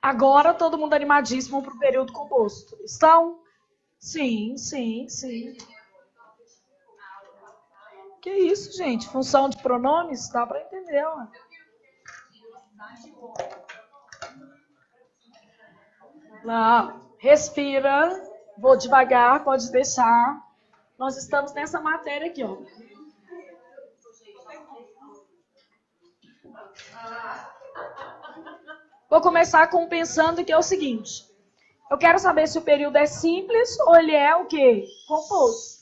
Agora todo mundo animadíssimo para o período composto. Estão? Sim, sim, sim. Que isso, gente? Função de pronomes? Dá para entender, ó. Não, respira. Vou devagar, pode deixar. Nós estamos nessa matéria aqui, ó. Vou começar com pensando que é o seguinte. Eu quero saber se o período é simples ou ele é o quê? Composto.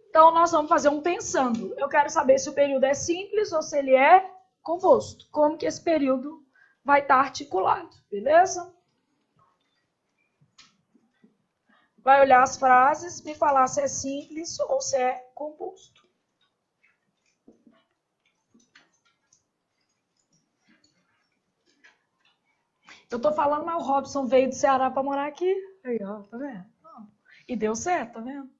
Então, nós vamos fazer um pensando. Eu quero saber se o período é simples ou se ele é composto. Como que esse período vai estar articulado, beleza? Vai olhar as frases, me falar se é simples ou se é composto. Eu tô falando, mas o Robson veio do Ceará para morar aqui. Aí, ó, tá vendo? E deu certo, tá vendo?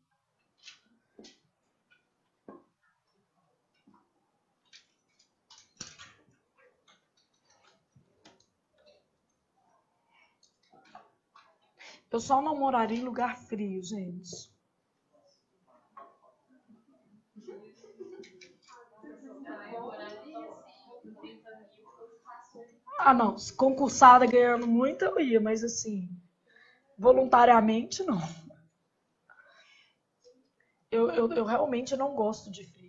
Eu só não moraria em lugar frio, gente. Ah, não. Se concursada ganhando muito, eu ia, mas assim, voluntariamente, não. Eu realmente não gosto de frio.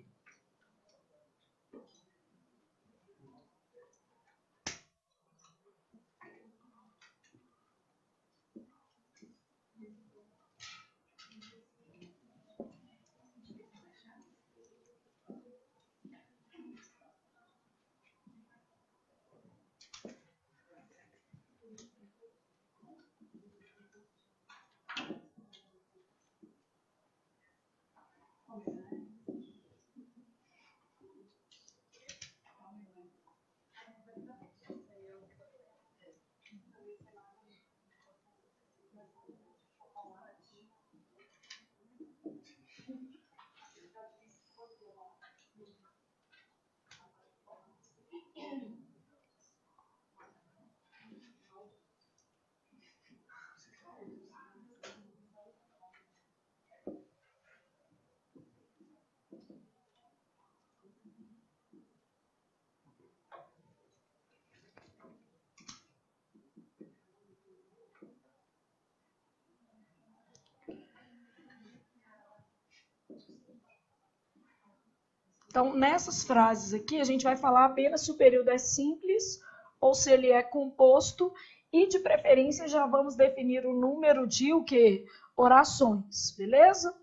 Então, nessas frases aqui, a gente vai falar apenas se o período é simples ou se ele é composto e, de preferência, já vamos definir o número de o quê? Orações, beleza?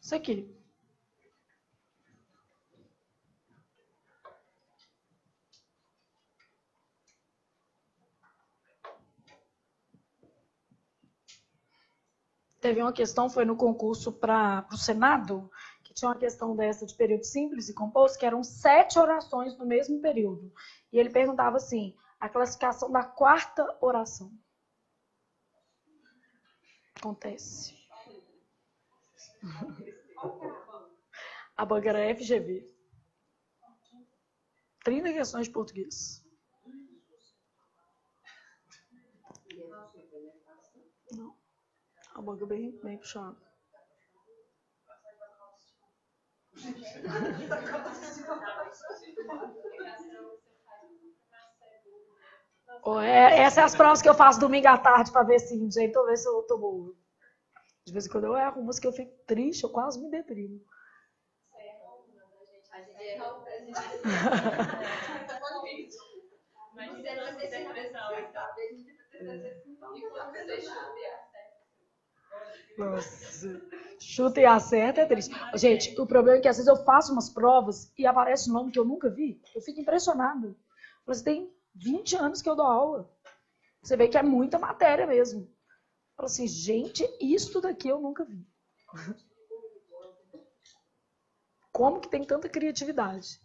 Isso aqui. Teve uma questão, foi no concurso para o Senado, que tinha uma questão dessa de período simples e composto, que eram 7 orações no mesmo período. E ele perguntava assim, a classificação da quarta oração. Acontece. A banca era FGV. 30 questões de português. Não. A banca bem puxada. Essas são as provas que eu faço domingo à tarde pra ver se, gente, tô vendo se eu tô boa. De vez em quando eu erro umas que eu fico triste, eu quase me deprimo. A gente erra, a gente mas você não tem depressão, sabe? A gente precisa ter sintoma. E quando você chuta e acerta. Nossa, chuta e acerta é triste. Gente, o problema é que às vezes eu faço umas provas e aparece um nome que eu nunca vi. Eu fico impressionada. Você tem 20 anos que eu dou aula. Você vê que é muita matéria mesmo. Fala assim, gente, isso daqui eu nunca vi. Como que tem tanta criatividade?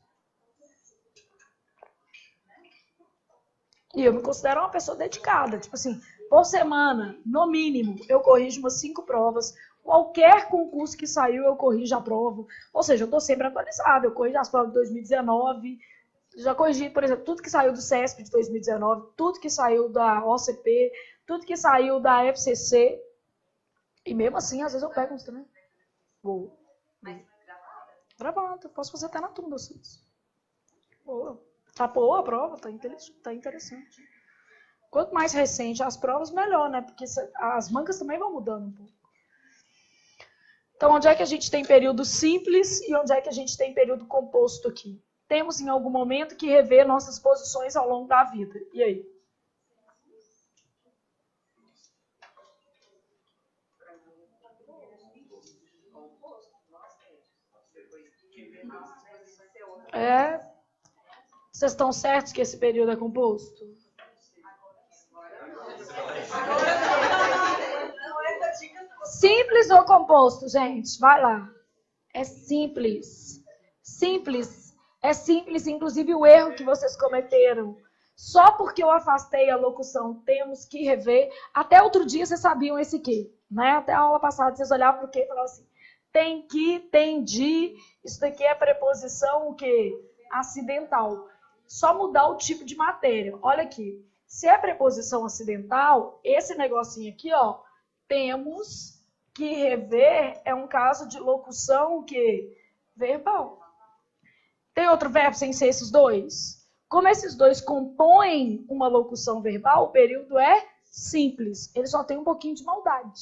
E eu me considero uma pessoa dedicada. Tipo assim, por semana, no mínimo, eu corrijo umas 5 provas. Qualquer concurso que saiu, eu corrijo a prova. Ou seja, eu estou sempre atualizada. Eu corrijo as provas de 2019. Já corrigi, por exemplo, tudo que saiu do CESP de 2019, tudo que saiu da OCP, tudo que saiu da FCC. E mesmo assim, às vezes eu pego uns também. Vou. Gravado. Posso fazer até na turma de vocês. Boa. Tá boa a prova, tá interessante. Quanto mais recente as provas, melhor, né? Porque as bancas também vão mudando um pouco. Então, onde é que a gente tem período simples e onde é que a gente tem período composto aqui? Temos, em algum momento, que rever nossas posições ao longo da vida. E aí? Vocês estão certos que esse período é composto? Simples ou composto, gente? Vai lá. É simples. Simples. É simples, inclusive o erro que vocês cometeram. Só porque eu afastei a locução, temos que rever. Até outro dia vocês sabiam esse que, né? Até a aula passada vocês olhavam para o que e falavam assim, tem que, tem de, isso daqui é preposição o quê? Acidental. Só mudar o tipo de matéria. Olha aqui. Se é preposição acidental, esse negocinho aqui, ó, temos que rever é um caso de locução que verbal. Tem outro verbo sem ser esses dois? Como esses dois compõem uma locução verbal, o período é simples. Ele só tem um pouquinho de maldade.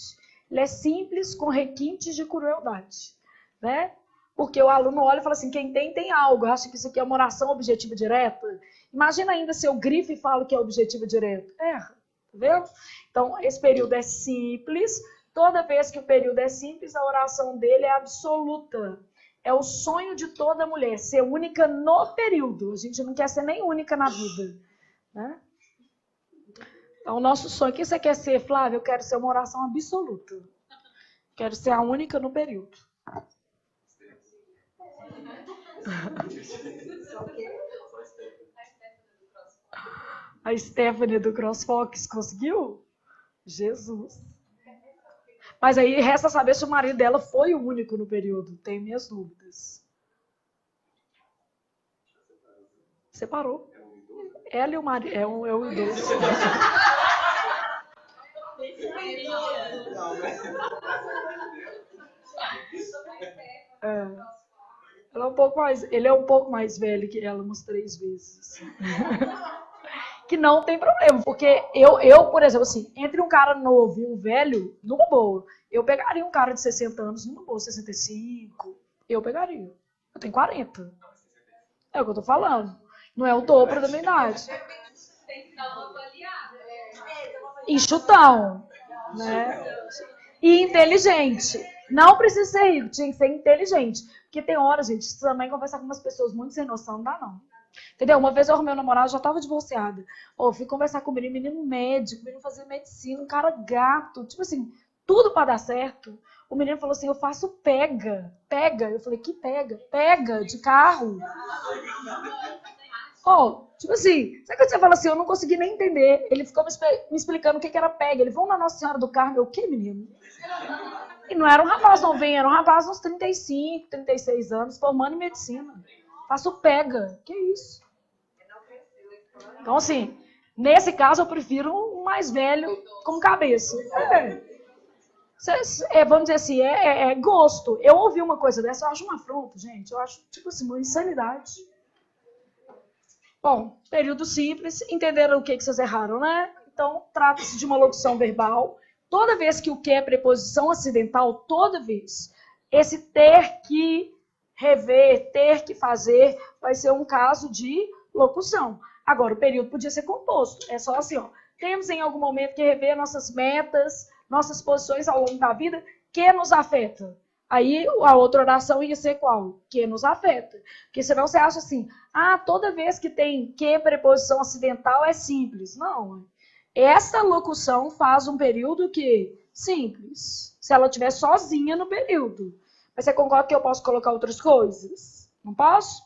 Ele é simples com requintes de crueldade, né? Porque o aluno olha e fala assim, quem tem algo. Eu acho que isso aqui é uma oração objetiva direta. Imagina ainda se eu grifo e falo que é objetivo direto. Erra, tá vendo? Então, esse período é simples. Toda vez que o período é simples, a oração dele é absoluta. É o sonho de toda mulher, ser única no período. A gente não quer ser nem única na vida, né? Então, o nosso sonho, o que você quer ser, Flávia? Eu quero ser uma oração absoluta. Quero ser a única no período. A Stephanie do CrossFox conseguiu? Jesus. Mas aí resta saber se o marido dela foi o único no período. Tenho minhas dúvidas. Separou. Ela e o marido. É o idoso. Ela é um pouco mais, ele é um pouco mais velho que ela, umas 3 vezes. Que não tem problema, porque eu, por exemplo, assim, entre um cara novo e um velho, numa boa, eu pegaria um cara de 60 anos, numa boa, 65, eu pegaria. Eu tenho 40. É o que eu tô falando. Não é o dobro da minha idade. Tem que dar uma avaliada. E chutão, né? E inteligente. Não precisa ser rico, tinha que ser inteligente. Porque tem hora, gente, também conversar com umas pessoas muito sem noção, não dá não. Entendeu? Uma vez eu arrumei um namorado, já tava divorciada. Fui conversar com o menino médico, o menino fazia medicina, um cara gato, tipo assim, tudo pra dar certo. O menino falou assim, eu faço pega. Eu falei, que pega? Pega, de carro. Tipo assim, sabe quando você fala assim, eu não consegui nem entender. Ele ficou me explicando o que era pega. Ele, vamos na Nossa Senhora do Carmo. Eu, o que, menino? E não era um rapaz novinho, era um rapaz uns 35, 36 anos, formando em medicina. Faço pega. Que isso? Então, assim, nesse caso, eu prefiro um mais velho com cabeça. Vamos dizer assim, é gosto. Eu ouvi uma coisa dessa, eu acho uma afronta, gente. Eu acho, tipo assim, uma insanidade. Bom, período simples, entenderam o que vocês erraram, né? Então, trata-se de uma locução verbal. Toda vez que o que é preposição acidental, toda vez, esse ter que rever, ter que fazer, vai ser um caso de locução. Agora, o período podia ser composto. É só assim, ó. Temos em algum momento que rever nossas metas, nossas posições ao longo da vida, que nos afeta. Aí a outra oração ia ser qual? Que nos afeta. Porque senão você acha assim, toda vez que tem que preposição acidental é simples. Não. Essa locução faz um período que simples. Se ela estiver sozinha no período. Mas você concorda que eu posso colocar outras coisas? Não posso?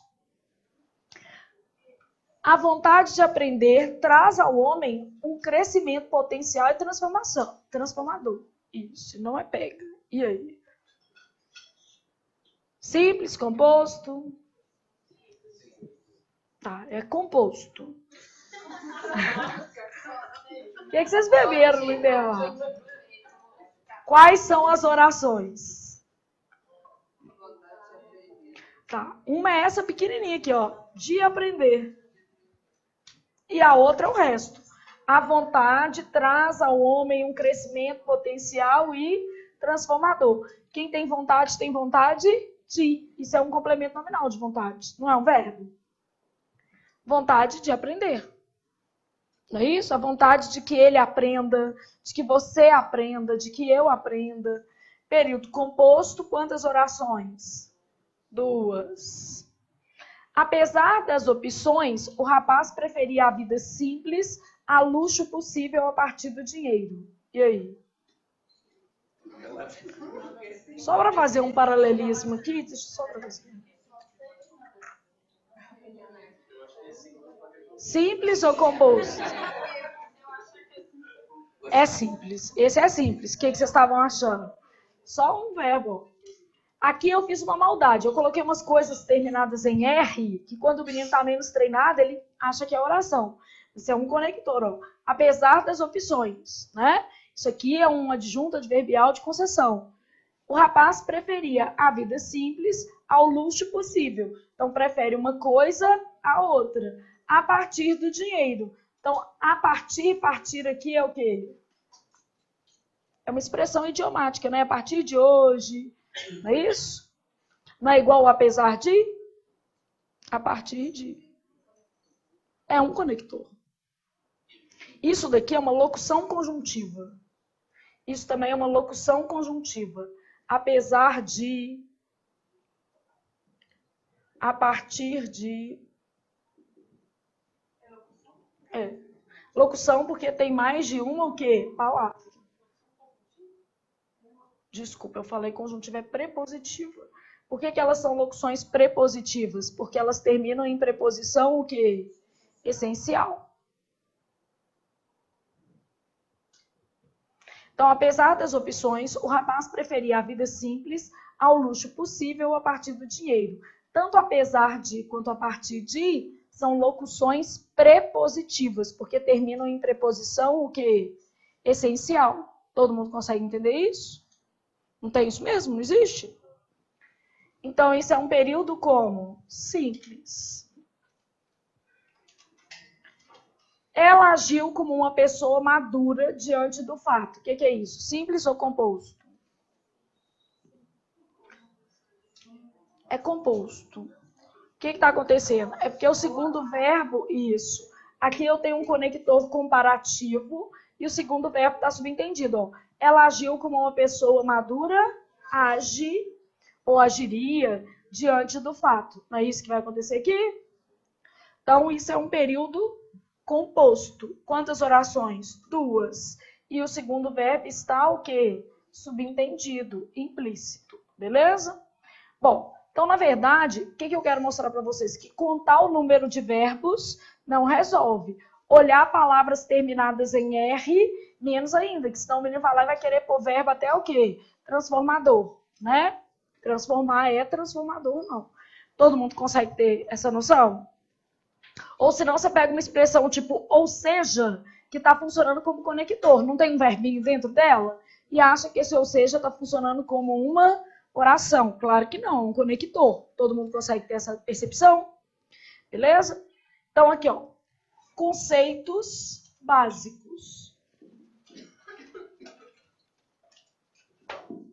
A vontade de aprender traz ao homem um crescimento potencial e transformação. Transformador. Isso, não é pega. E aí? Simples, composto? Tá, é composto. O que vocês beberam no intervalo? Quais são as orações? Tá, uma é essa pequenininha aqui, ó, de aprender. E a outra é o resto. A vontade traz ao homem um crescimento potencial e transformador. Quem tem vontade de. Isso é um complemento nominal de vontade, não é um verbo. Vontade de aprender. Não é isso? A vontade de que ele aprenda, de que você aprenda, de que eu aprenda. Período composto, quantas orações? 2. Apesar das opções, o rapaz preferia a vida simples a luxo possível a partir do dinheiro. E aí? Só para fazer um paralelismo aqui, deixa eu só para você. Simples ou composto? É simples. Esse é simples. O que vocês estavam achando? Só um verbo. Aqui eu fiz uma maldade. Eu coloquei umas coisas terminadas em R, que quando o menino está menos treinado, ele acha que é oração. Isso é um conector, ó. Apesar das opções, né? Isso aqui é um adjunto adverbial de concessão. O rapaz preferia a vida simples ao luxo possível. Então, prefere uma coisa à outra. A partir do dinheiro. Então, partir aqui é o quê? É uma expressão idiomática, né? A partir de hoje, não é isso? Não é igual ao apesar de? A partir de. É um conector. Isso daqui é uma locução conjuntiva. Isso também é uma locução conjuntiva. Apesar de. A partir de. É. Locução porque tem mais de uma o quê? Palavra. Desculpa, eu falei conjuntiva é prepositiva. Por que elas são locuções prepositivas? Porque elas terminam em preposição o quê? Essencial. Então, apesar das opções, o rapaz preferia a vida simples ao luxo possível a partir do dinheiro. Tanto apesar de quanto a partir de são locuções prepositivas, porque terminam em preposição o quê? Essencial. Todo mundo consegue entender isso? Não tem isso mesmo? Não existe? Então, isso é um período como? Simples. Ela agiu como uma pessoa madura diante do fato. O que é isso? Simples ou composto? É composto. O que está acontecendo? É porque o segundo verbo, isso. Aqui eu tenho um conector comparativo e o segundo verbo está subentendido. Ó. Ela agiu como uma pessoa madura, age ou agiria diante do fato. Não é isso que vai acontecer aqui? Então, isso é um período composto. Quantas orações? 2. E o segundo verbo está o quê? Subentendido, implícito. Beleza? Bom, então, na verdade, o que eu quero mostrar para vocês? Que contar o número de verbos não resolve. Olhar palavras terminadas em R, menos ainda, que senão o menino vai lá e vai querer pôr verbo até o quê? Transformador, né? Transformar é transformador, não. Todo mundo consegue ter essa noção? Ou senão você pega uma expressão tipo ou seja, que está funcionando como conector. Não tem um verbinho dentro dela? E acha que esse ou seja está funcionando como uma oração. Claro que não, é um conector. Todo mundo consegue ter essa percepção? Beleza? Então, aqui, ó, conceitos básicos.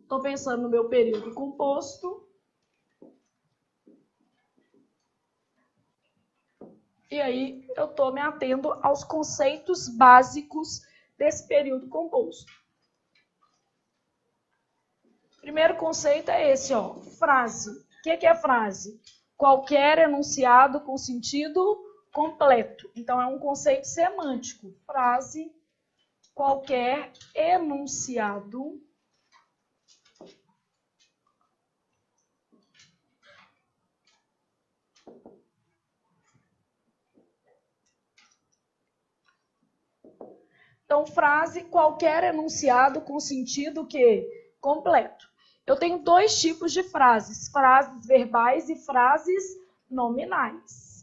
Estou pensando no meu período composto. E aí, eu estou me atendo aos conceitos básicos desse período composto. Primeiro conceito é esse, ó, frase. O que é frase? Qualquer enunciado com sentido completo. Então, é um conceito semântico. Frase, qualquer enunciado Então, frase, qualquer enunciado com sentido que completo. Eu tenho dois tipos de frases verbais e frases nominais.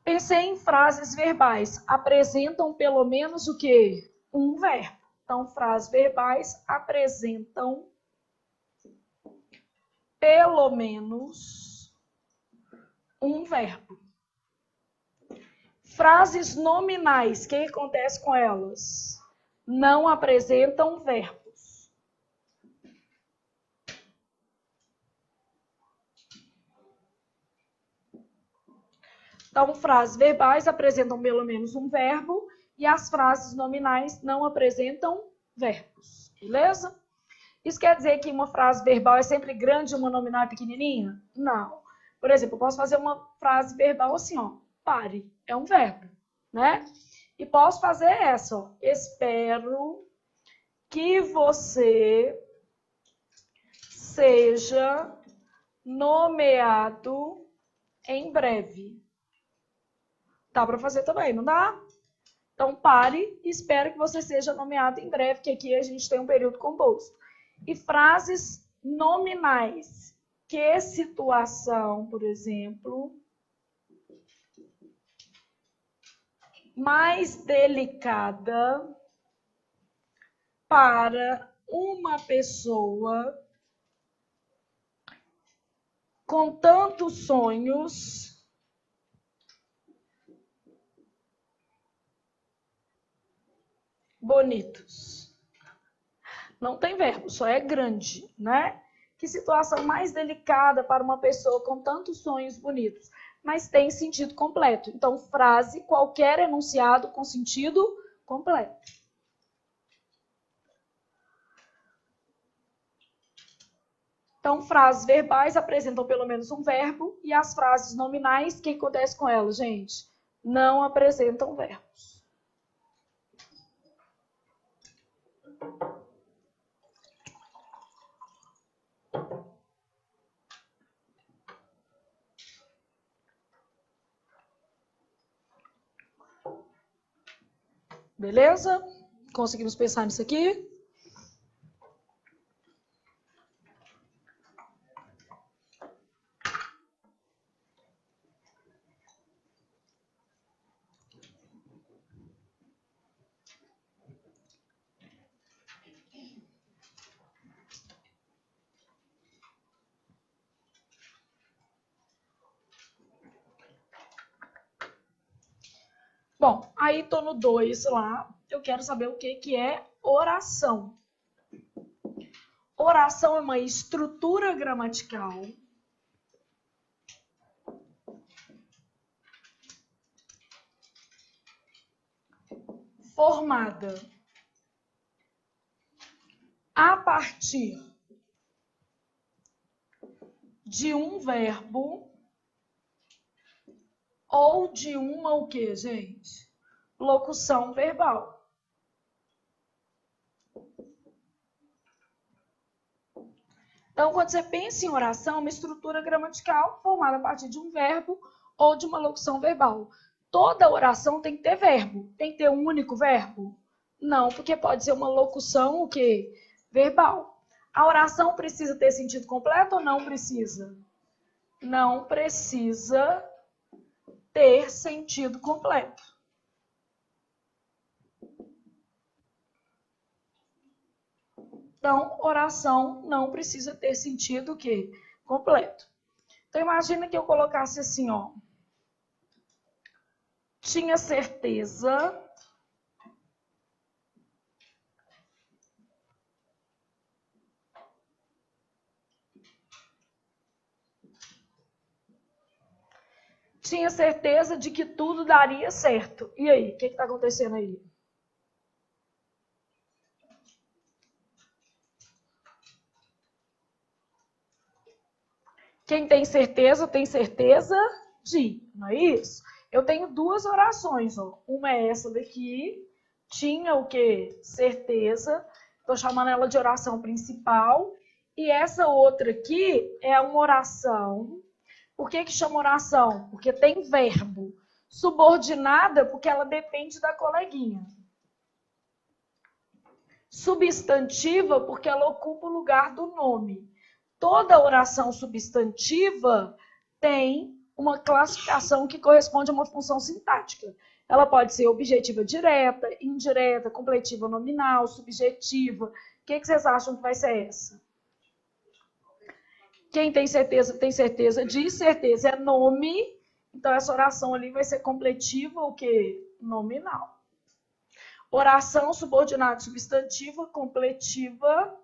Pensei em frases verbais, apresentam pelo menos o quê? Um verbo. Então, frases verbais apresentam pelo menos um verbo. Frases nominais, o que acontece com elas? Não apresentam verbos. Então, frases verbais apresentam pelo menos um verbo e as frases nominais não apresentam verbos, beleza? Isso quer dizer que uma frase verbal é sempre grande e uma nominal é pequenininha? Não. Por exemplo, eu posso fazer uma frase verbal assim, ó, pare, é um verbo, né? E posso fazer essa, ó, espero que você seja nomeado em breve. Dá para fazer também, não dá? Então, pare e espero que você seja nomeado em breve, que aqui a gente tem um período composto. E frases nominais. Que situação, por exemplo, mais delicada para uma pessoa com tantos sonhos bonitos. Não tem verbo, só é grande, né? Que situação mais delicada para uma pessoa com tantos sonhos bonitos, mas tem sentido completo. Então, frase, qualquer enunciado com sentido completo. Então, frases verbais apresentam pelo menos um verbo e as frases nominais, o que acontece com elas, gente? Não apresentam verbos. Beleza? Conseguimos pensar nisso aqui? Bom, aí tô no 2 lá. Eu quero saber o que é oração. Oração é uma estrutura gramatical formada a partir de um verbo ou de uma o quê, gente? Locução verbal. Então, quando você pensa em oração, é uma estrutura gramatical formada a partir de um verbo ou de uma locução verbal. Toda oração tem que ter verbo. Tem que ter um único verbo? Não, porque pode ser uma locução o quê? Verbal. A oração precisa ter sentido completo ou não precisa? Não precisa ter sentido completo. Então, oração não precisa ter sentido o quê? Completo. Então, imagina que eu colocasse assim, ó. Tinha certeza de que tudo daria certo. E aí, o que está acontecendo aí? Quem tem certeza de, não é isso? Eu tenho duas orações, ó. Uma é essa daqui, tinha o quê? Certeza. Estou chamando ela de oração principal. E essa outra aqui é uma oração. Por que chama oração? Porque tem verbo. Subordinada, porque ela depende da coleguinha. Substantiva, porque ela ocupa o lugar do nome. Toda oração substantiva tem uma classificação que corresponde a uma função sintática. Ela pode ser objetiva direta, indireta, completiva nominal, subjetiva. O que vocês acham que vai ser essa? Quem tem certeza de certeza é nome. Então, essa oração ali vai ser completiva o quê? Nominal. Oração subordinada substantiva, completiva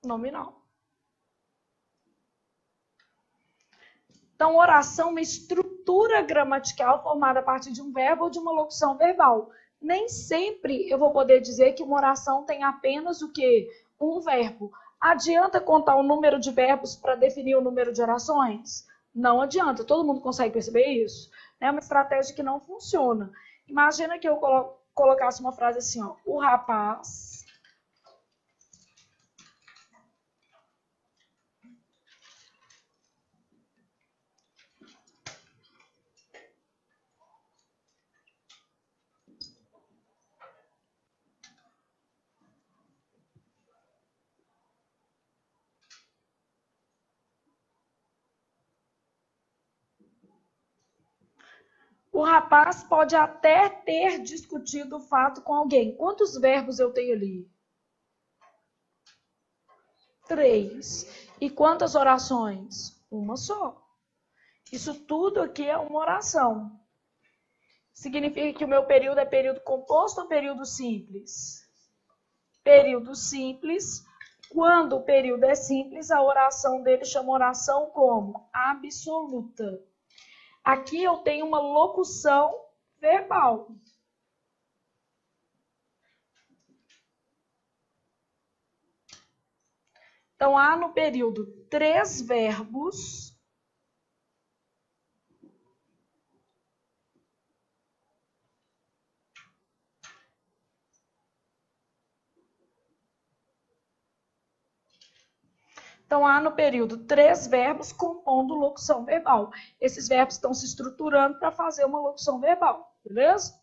nominal. Então, oração é uma estrutura gramatical formada a partir de um verbo ou de uma locução verbal. Nem sempre eu vou poder dizer que uma oração tem apenas o quê? Um verbo. Adianta contar o número de verbos para definir o número de orações? Não adianta. Todo mundo consegue perceber isso? É uma estratégia que não funciona. Imagina que eu colocasse uma frase assim, ó. O rapaz... O rapaz pode até ter discutido o fato com alguém. Quantos verbos eu tenho ali? 3. E quantas orações? Uma só. Isso tudo aqui é uma oração. Significa que o meu período é período composto ou período simples? Período simples. Quando o período é simples, a oração dele chama oração como? Absoluta. Aqui eu tenho uma locução verbal. Então, há no período 3 verbos. Então, há no período 3 verbos compondo locução verbal. Esses verbos estão se estruturando para fazer uma locução verbal, beleza?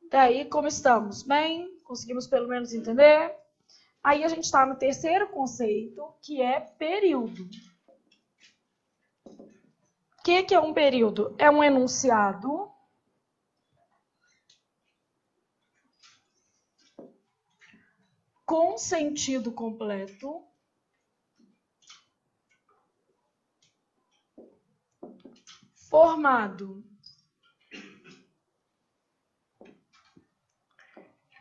Daí, como estamos? Bem, conseguimos pelo menos entender? Aí a gente está no terceiro conceito, que é período. O que é um período? É um enunciado com sentido completo formado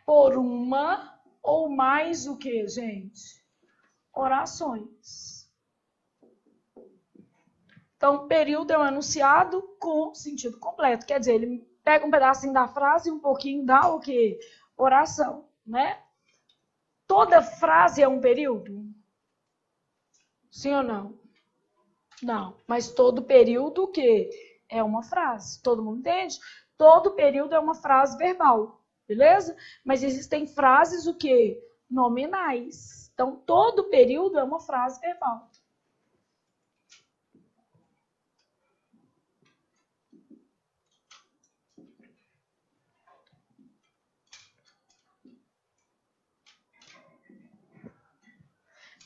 por uma ou mais o que, gente? Orações. Então, período é um enunciado com sentido completo. Quer dizer, ele pega um pedacinho da frase e um pouquinho dá o quê? Oração, né? Toda frase é um período? Sim ou não? Não. Mas todo período o quê? É uma frase. Todo mundo entende? Todo período é uma frase verbal. Beleza? Mas existem frases o quê? Nominais. Então, todo período é uma frase verbal.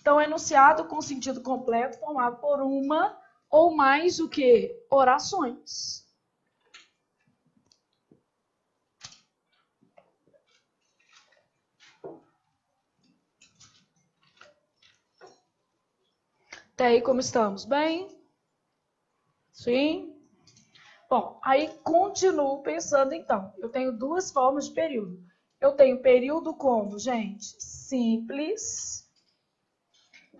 Então, enunciado com sentido completo, formado por uma ou mais o quê? Orações. Até aí como estamos? Bem? Sim? Bom, aí continuo pensando então. Eu tenho duas formas de período. Eu tenho período como, gente, simples.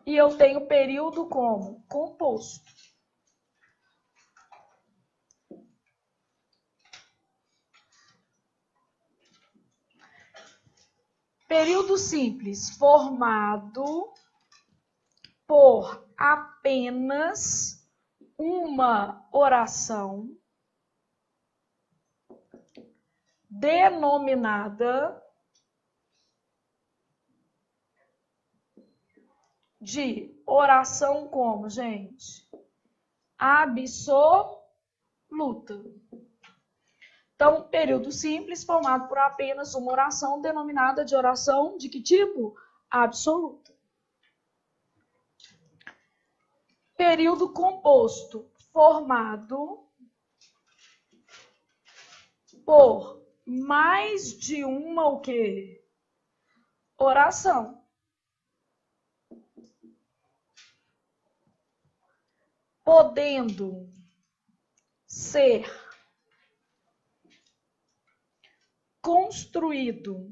E eu tenho período como composto. Período simples formado por apenas uma oração denominada de oração como, gente? Absoluta. Então, período simples formado por apenas uma oração denominada de oração de que tipo? Absoluta. Período composto formado por mais de uma o quê? Oração. Podendo ser construído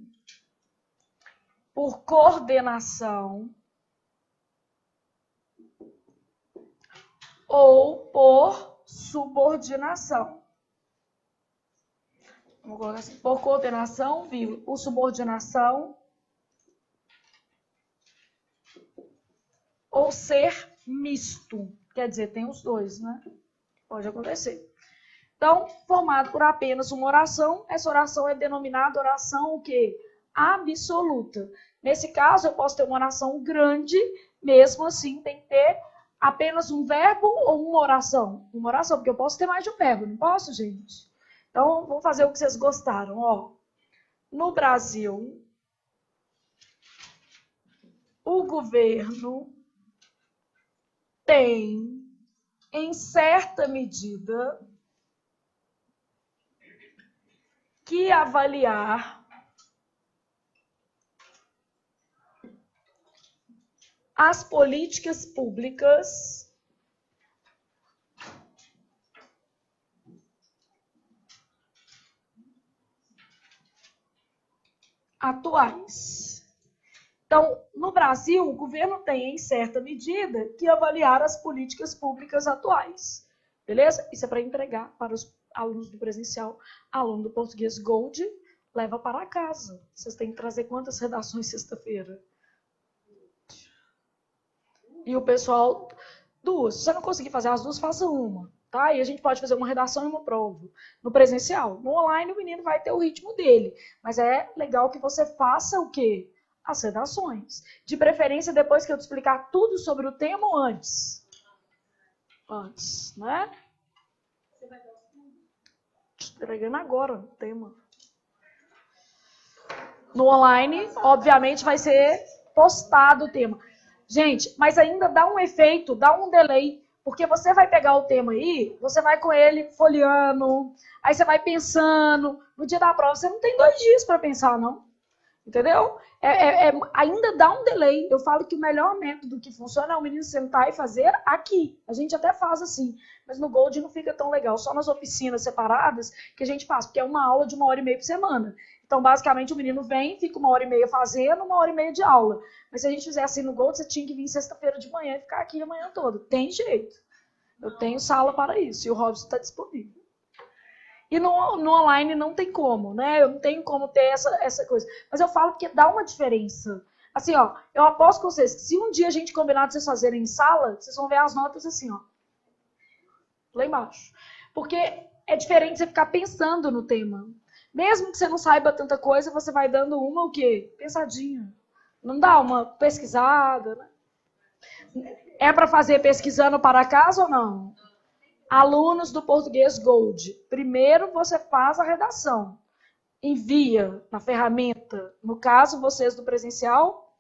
por coordenação ou por subordinação. Vamos colocar assim, por coordenação, por subordinação ou ser misto. Quer dizer, tem os dois, né? Pode acontecer. Então, formado por apenas uma oração, essa oração é denominada oração o quê? Absoluta. Nesse caso, eu posso ter uma oração grande, mesmo assim tem que ter apenas um verbo ou uma oração? Uma oração, porque eu posso ter mais de um verbo, não posso, gente? Então, vamos fazer o que vocês gostaram. Ó. No Brasil, o governo tem, em certa medida, que avaliar as políticas públicas atuais. Então, no Brasil, o governo tem, em certa medida, que avaliar as políticas públicas atuais. Beleza? Isso é para entregar para os alunos do presencial. Aluno do português Gold, leva para casa. Vocês têm que trazer quantas redações sexta-feira? E o pessoal, duas. Se você não conseguir fazer as duas, faça uma. Tá? E a gente pode fazer uma redação e uma prova. No presencial. No online, o menino vai ter o ritmo dele. Mas é legal que você faça o quê? As redações. De preferência, depois que eu te explicar tudo sobre o tema ou antes? Antes, né? Você vai dar o tema? Entregando agora o tema. No online, obviamente, vai ser postado o tema. Gente, mas ainda dá um efeito, dá um delay. Porque você vai pegar o tema aí, você vai com ele folheando, aí você vai pensando. No dia da prova, você não tem 2 dias para pensar, não. Entendeu? Ainda dá um delay. Eu falo que o melhor método que funciona é o menino sentar e fazer aqui. A gente até faz assim, mas no Gold não fica tão legal. Só nas oficinas separadas que a gente faz, porque é uma aula de 1h30 por semana. Então, basicamente, o menino vem, fica 1h30 fazendo, 1h30 de aula. Mas se a gente fizer assim no Gold, você tinha que vir sexta-feira de manhã e ficar aqui a manhã toda. Tem jeito. Eu tenho sala para isso e o Robson está disponível. E no online não tem como, né? Eu não tenho como ter essa coisa. Mas eu falo que dá uma diferença. Assim, ó, eu aposto com vocês que se um dia a gente combinar de vocês fazerem em sala, vocês vão ver as notas assim, ó. Lá embaixo. Porque é diferente você ficar pensando no tema. Mesmo que você não saiba tanta coisa, você vai dando uma o quê? Pensadinha. Não dá uma pesquisada, né? É para fazer pesquisando para casa ou não? Alunos do português Gold, primeiro você faz a redação, envia na ferramenta, no caso vocês do presencial,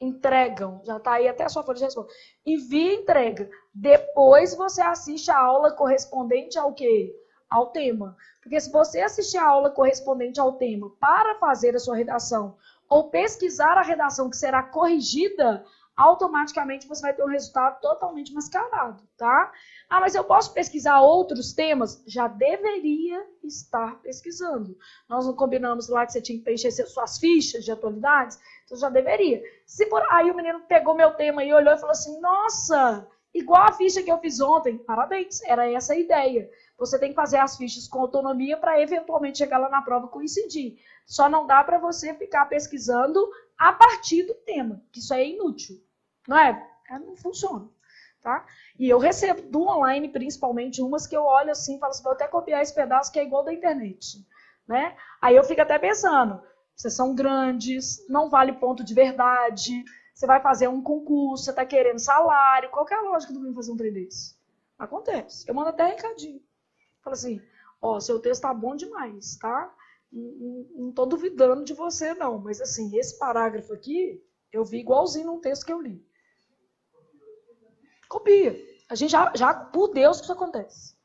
entregam. Já está aí até a sua folha de resposta. Envia e entrega. Depois você assiste a aula correspondente ao quê? Ao tema. Porque se você assistir a aula correspondente ao tema para fazer a sua redação ou pesquisar a redação que será corrigida, automaticamente você vai ter um resultado totalmente mascarado, tá? Ah, mas eu posso pesquisar outros temas? Já deveria estar pesquisando. Nós não combinamos lá que você tinha que preencher suas fichas de atualidades? Então já deveria. Se por aí o menino pegou meu tema e olhou e falou assim, nossa, igual a ficha que eu fiz ontem, parabéns, era essa a ideia. Você tem que fazer as fichas com autonomia para eventualmente chegar lá na prova e coincidir. Só não dá para você ficar pesquisando a partir do tema, que isso é inútil. Não é? Não funciona. Tá? E eu recebo do online, principalmente, umas que eu olho assim e falo assim, vou até copiar esse pedaço que é igual da internet. Né? Aí eu fico até pensando, vocês são grandes, não vale ponto de verdade, você vai fazer um concurso, você está querendo salário, qual que é a lógica do menino fazer um trem desse? Acontece. Eu mando até recadinho. Falo assim, ó, seu texto tá bom demais, tá? Não tô duvidando de você, não. Mas, assim, esse parágrafo aqui, eu vi igualzinho num texto que eu li. Copia. A gente já por Deus, que isso acontece.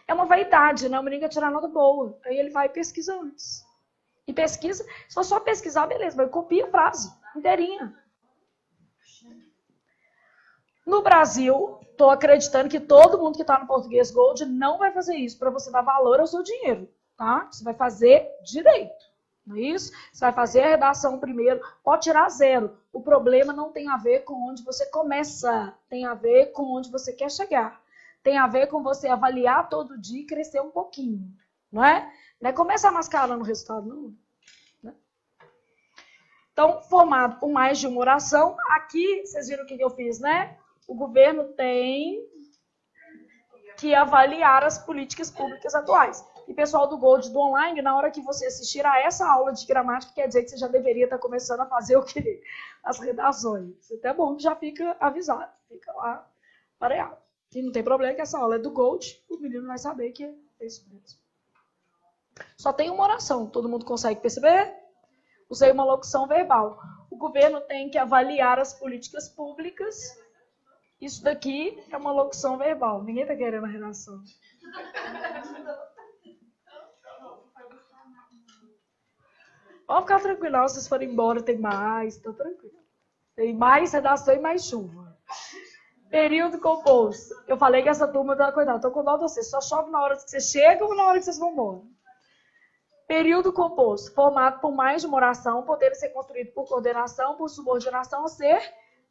É uma vaidade, né? O menino quer tirar nota boa. Aí ele vai e pesquisa antes. E pesquisa, se for só pesquisar, beleza, mas copia a frase inteirinha. No Brasil, estou acreditando que todo mundo que está no Português Gold não vai fazer isso para você dar valor ao seu dinheiro, tá? Você vai fazer direito, não é isso? Você vai fazer a redação primeiro, pode tirar 0. O problema não tem a ver com onde você começa, tem a ver com onde você quer chegar. Tem a ver com você avaliar todo dia e crescer um pouquinho, não é? Não é começar mascarando o resultado, não. Né? Então, formado por mais de uma oração, aqui, vocês viram o que eu fiz, né? O governo tem que avaliar as políticas públicas atuais. E pessoal do Gold do online, na hora que você assistir a essa aula de gramática, quer dizer que você já deveria estar começando a fazer o quê? As redações. Isso é até bom que já fica avisado, fica lá pareado. E não tem problema que essa aula é do Gold, o menino vai saber que é isso mesmo. Só tem uma oração, todo mundo consegue perceber? Usei uma locução verbal. O governo tem que avaliar as políticas públicas. Isso daqui é uma locução verbal. Ninguém está querendo a redação. Pode ficar tranquilo, se vocês forem embora, tem mais, tá tranquilo. Tem mais redação e mais chuva. Período composto. Eu falei que essa turma tá coitada, tô com dó de vocês. Só chove na hora que vocês chegam ou na hora que vocês vão embora. Período composto, formado por mais de uma oração, podendo ser construído por coordenação, por subordinação ou ser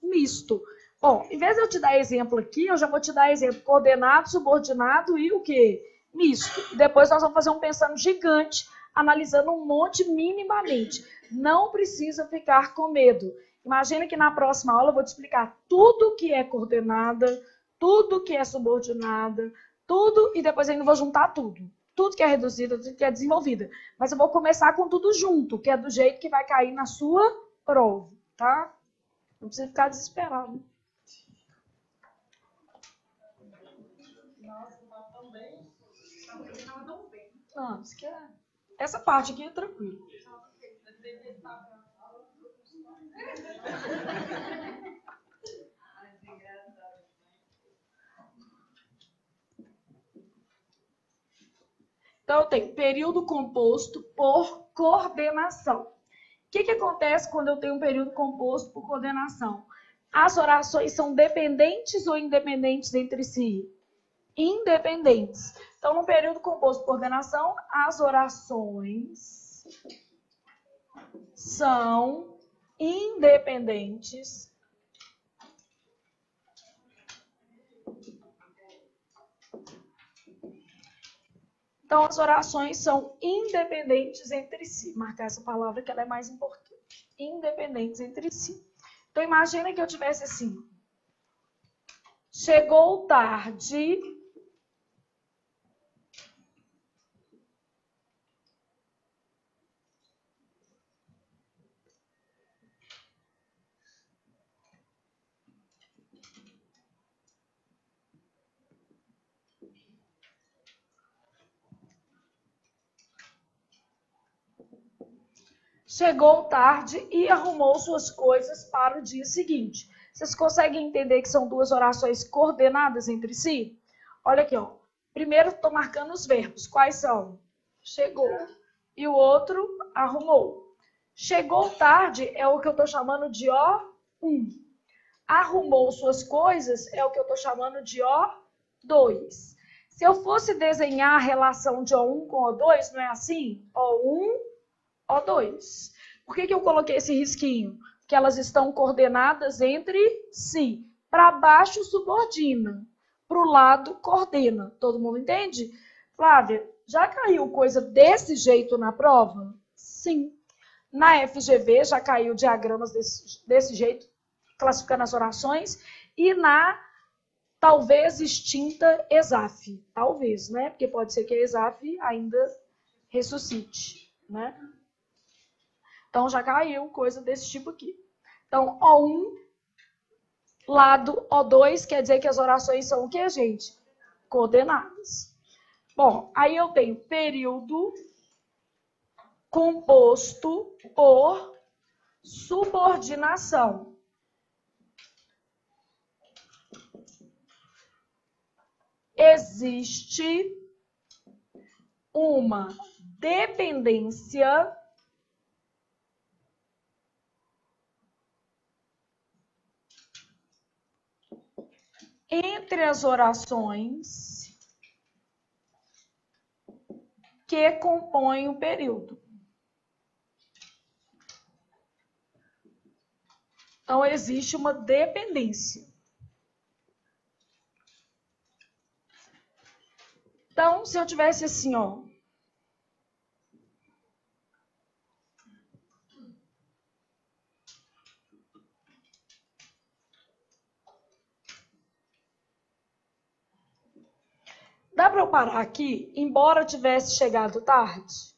misto. Bom, em vez de eu te dar exemplo aqui, eu já vou te dar exemplo coordenado, subordinado e o quê? Misto. E depois nós vamos fazer um pensando gigante, analisando um monte minimamente. Não precisa ficar com medo. Imagina que na próxima aula eu vou te explicar tudo que é coordenada, tudo que é subordinada, tudo, e depois ainda vou juntar tudo. Tudo que é reduzido, tudo que é desenvolvida. Mas eu vou começar com tudo junto, que é do jeito que vai cair na sua prova, tá? Não precisa ficar desesperado. Nossa, tá tão bem. Tá tão bem. Não, isso aqui é... Essa parte aqui é tranquilo. Então, eu tenho período composto por coordenação. O que acontece quando eu tenho um período composto por coordenação? As orações são dependentes ou independentes entre si? Independentes. Então, no período composto por coordenação, as orações são independentes Então, as orações são independentes entre si. Marcar essa palavra que ela é mais importante. Independentes entre si. Então, imagina que eu tivesse assim. Chegou tarde. chegou tarde e arrumou suas coisas para o dia seguinte. Vocês conseguem entender que são duas orações coordenadas entre si? Olha aqui, ó. Primeiro, estou marcando os verbos. Quais são? Chegou. E o outro, arrumou. Chegou tarde é o que eu estou chamando de O1. Arrumou suas coisas é o que eu estou chamando de O2. Se eu fosse desenhar a relação de O1 com O2, não é assim? O1, O2. Por que eu coloquei esse risquinho? Porque elas estão coordenadas entre si. Para baixo, subordina. Para o lado, coordena. Todo mundo entende? Flávia, já caiu coisa desse jeito na prova? Sim. Na FGV já caiu diagramas desse jeito, classificando as orações. E na talvez extinta ESAF. Talvez, né? Porque pode ser que a ESAF ainda ressuscite, né? Então, já caiu coisa desse tipo aqui. Então, O1, lado O2, quer dizer que as orações são o quê, gente? Coordenadas. Bom, aí eu tenho período composto por subordinação. Existe uma dependência entre as orações que compõem o período. Então, existe uma dependência. Então, se eu tivesse assim, ó. Dá para eu parar aqui, embora tivesse chegado tarde?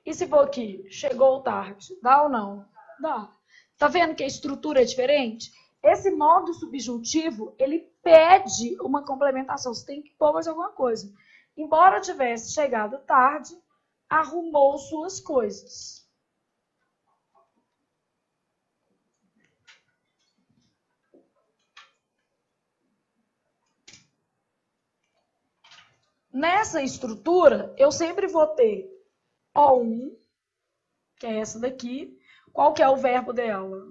E se for aqui, chegou tarde, dá ou não? Dá. Tá vendo que a estrutura é diferente? Esse modo subjuntivo, ele pede uma complementação. Você tem que pôr mais alguma coisa. Embora tivesse chegado tarde, arrumou suas coisas. Nessa estrutura, eu sempre vou ter O1, que é essa daqui. Qual que é o verbo dela?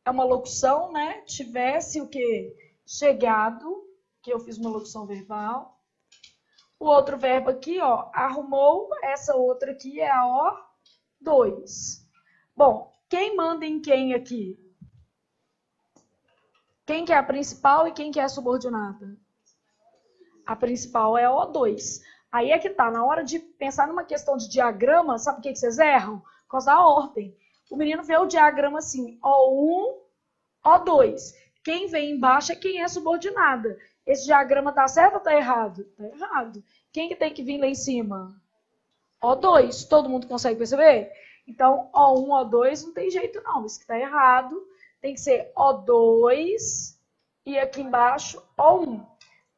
É uma locução, né? Tivesse o quê? Chegado, que eu fiz uma locução verbal. O outro verbo aqui, ó, arrumou. Essa outra aqui é a O2. Bom, quem manda em quem aqui? Quem que é a principal e quem que é a subordinada? A principal é a O2. Aí é que tá, na hora de pensar numa questão de diagrama, sabe o que vocês erram? Por causa da ordem. O menino vê o diagrama assim, O1, O2. Quem vem embaixo é quem é subordinada. Esse diagrama tá certo ou tá errado? Tá errado. Quem que tem que vir lá em cima? O2. Todo mundo consegue perceber? Então, O1, O2 não tem jeito não. Isso que tá errado. Tem que ser O2 e aqui embaixo O1.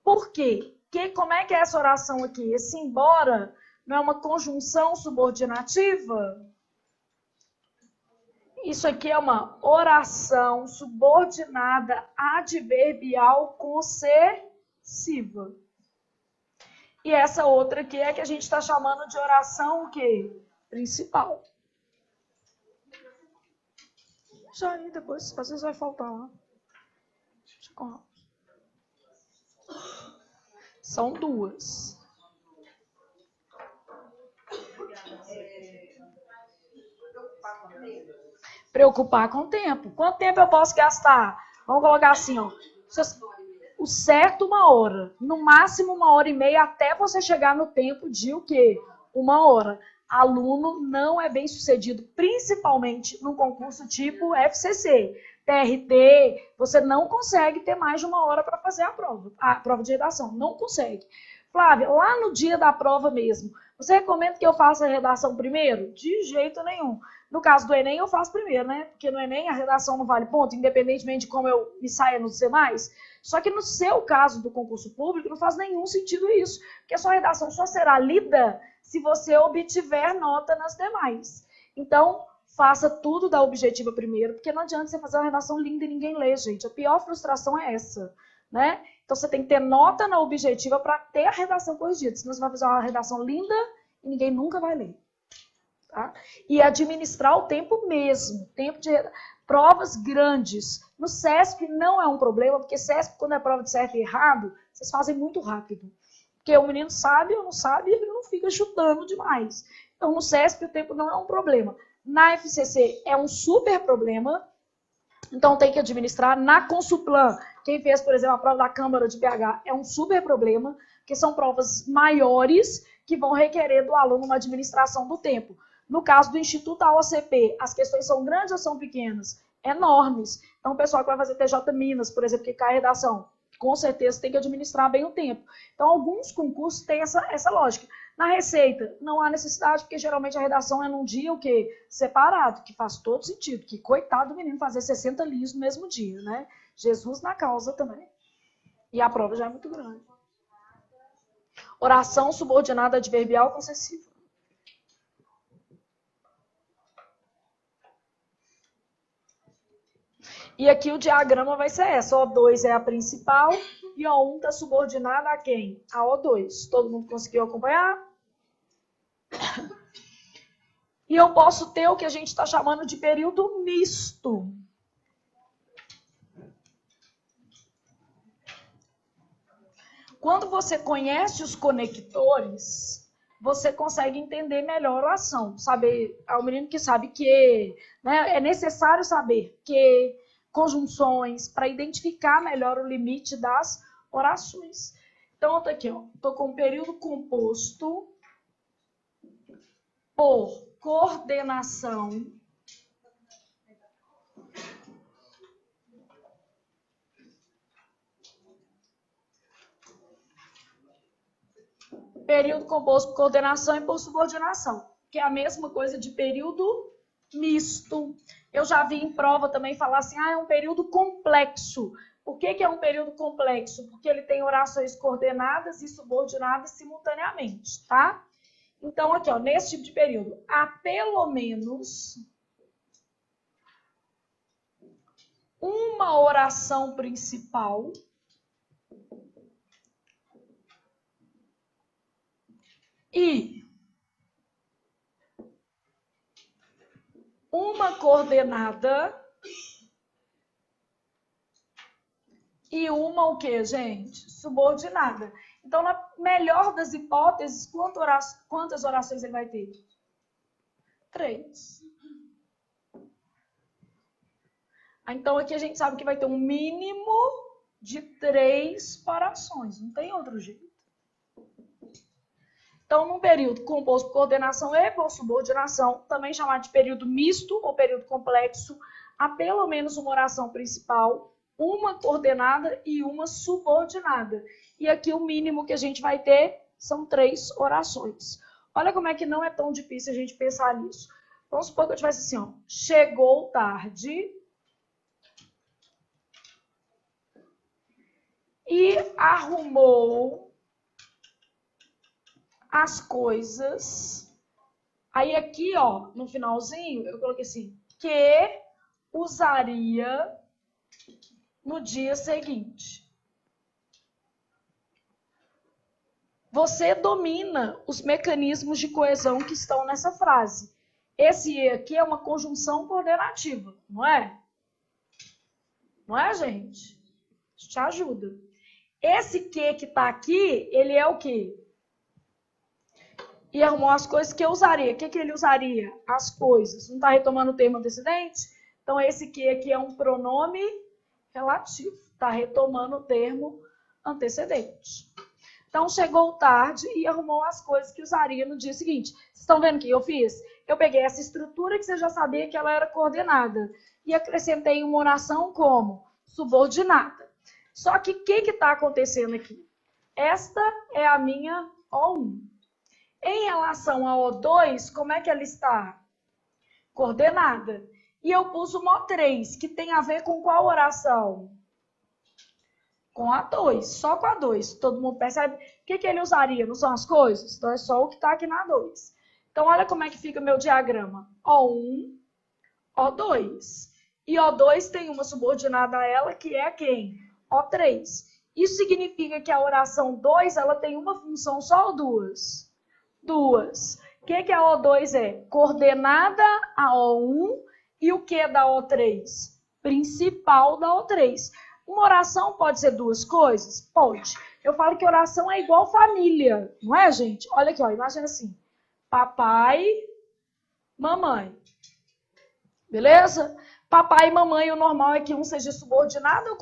Por quê? Como é que é essa oração aqui? Esse embora não é uma conjunção subordinativa? Isso aqui é uma oração subordinada adverbial concessiva. E essa outra aqui é que a gente está chamando de oração o quê? Principal. Já aí depois, às vezes vai faltar lá. São duas. Preocupar com o tempo. Quanto tempo eu posso gastar? Vamos colocar assim, ó. O certo, 1 hora. No máximo 1h30 até você chegar no tempo de o quê? 1 hora. Aluno não é bem sucedido, principalmente num concurso tipo FCC. TRT, você não consegue ter mais de 1 hora para fazer a prova de redação. Não consegue. Flávia, lá no dia da prova mesmo, você recomenda que eu faça a redação primeiro? De jeito nenhum. No caso do Enem, eu faço primeiro, né? Porque no Enem a redação não vale ponto, independentemente de como eu me saia nos demais. Só que no seu caso do concurso público, não faz nenhum sentido isso. Porque a sua redação só será lida se você obtiver nota nas demais. Então, faça tudo da objetiva primeiro, porque não adianta você fazer uma redação linda e ninguém lê, gente. A pior frustração é essa, né? Então, você tem que ter nota na objetiva para ter a redação corrigida. Senão, você vai fazer uma redação linda e ninguém nunca vai ler. Tá? E administrar o tempo mesmo. Tempo de provas grandes. No SESP não é um problema, porque SESP, quando é prova de certo e errado, vocês fazem muito rápido. Porque o menino sabe ou não sabe, ele não fica chutando demais. Então, no SESP, o tempo não é um problema. Na FCC, é um super problema. Então, tem que administrar. Na Consulplan, quem fez, por exemplo, a prova da Câmara de BH, é um super problema, porque são provas maiores que vão requerer do aluno uma administração do tempo. No caso do Instituto AOCP, as questões são grandes ou são pequenas? Enormes. Então, o pessoal que vai fazer TJ Minas, por exemplo, que cai a redação, com certeza tem que administrar bem o tempo. Então, alguns concursos têm essa lógica. Na Receita, não há necessidade, porque geralmente a redação é num dia o quê? Separado, que faz todo sentido. Que coitado do menino fazer 60 linhas no mesmo dia, né? Jesus na causa também. E a prova já é muito grande. Oração subordinada adverbial concessiva. E aqui o diagrama vai ser essa. O2 é a principal e O1 está subordinada a quem? A O2. Todo mundo conseguiu acompanhar? E eu posso ter o que a gente está chamando de período misto. Quando você conhece os conectores, você consegue entender melhor a ação. Saber, é o menino que sabe que, né, é necessário saber que conjunções para identificar melhor o limite das orações. Então, tá aqui, ó, tô com um período composto por coordenação período composto por coordenação e por subordinação, que é a mesma coisa de período misto. Eu já vi em prova também falar assim, é um período complexo. Por que é um período complexo? Porque ele tem orações coordenadas e subordinadas simultaneamente, tá? Então, aqui, ó, nesse tipo de período, há pelo menos uma oração principal e uma coordenada e uma o quê, gente? Subordinada. Então, na melhor das hipóteses, quantas orações ele vai ter? 3. Então, aqui a gente sabe que vai ter um mínimo de 3 orações. Não tem outro jeito. Então, num período composto por coordenação e por subordinação, também chamado de período misto ou período complexo, há pelo menos uma oração principal, uma coordenada e uma subordinada. E aqui o mínimo que a gente vai ter são 3 orações. Olha como é que não é tão difícil a gente pensar nisso. Vamos supor que eu tivesse assim, ó, chegou tarde e arrumou as coisas. Aí aqui, ó, no finalzinho, eu coloquei assim, que usaria no dia seguinte. Você domina os mecanismos de coesão que estão nessa frase. Esse E aqui é uma conjunção coordenativa, não é? Não é, gente? Isso te ajuda. Esse que está aqui, ele é o quê? E arrumou as coisas que eu usaria. O que ele usaria? As coisas. Não está retomando o termo antecedente? Então, esse que aqui é um pronome relativo. Está retomando o termo antecedente. Então, chegou tarde e arrumou as coisas que usaria no dia seguinte. Vocês estão vendo o que eu fiz? Eu peguei essa estrutura que você já sabia que ela era coordenada e acrescentei uma oração como subordinada. Só que o que está acontecendo aqui? Esta é a minha O1. Em relação a O2, como é que ela está? Coordenada. E eu pus uma O3, que tem a ver com qual oração? Com a 2, só com a 2. Todo mundo percebe? O que ele usaria? Não são as coisas? Então, é só o que está aqui na 2. Então, olha como é que fica meu diagrama. O1, O2. E O2 tem uma subordinada a ela, que é quem? O3. Isso significa que a oração 2, ela tem uma função só ou duas? Duas. O que a O2 é? Coordenada a O1 e o que da O3? Principal da O3. Uma oração pode ser duas coisas? Pode. Eu falo que oração é igual família, não é, gente? Olha aqui, ó, imagina assim. Papai, mamãe. Beleza? Papai e mamãe, o normal é que um seja subordinado ou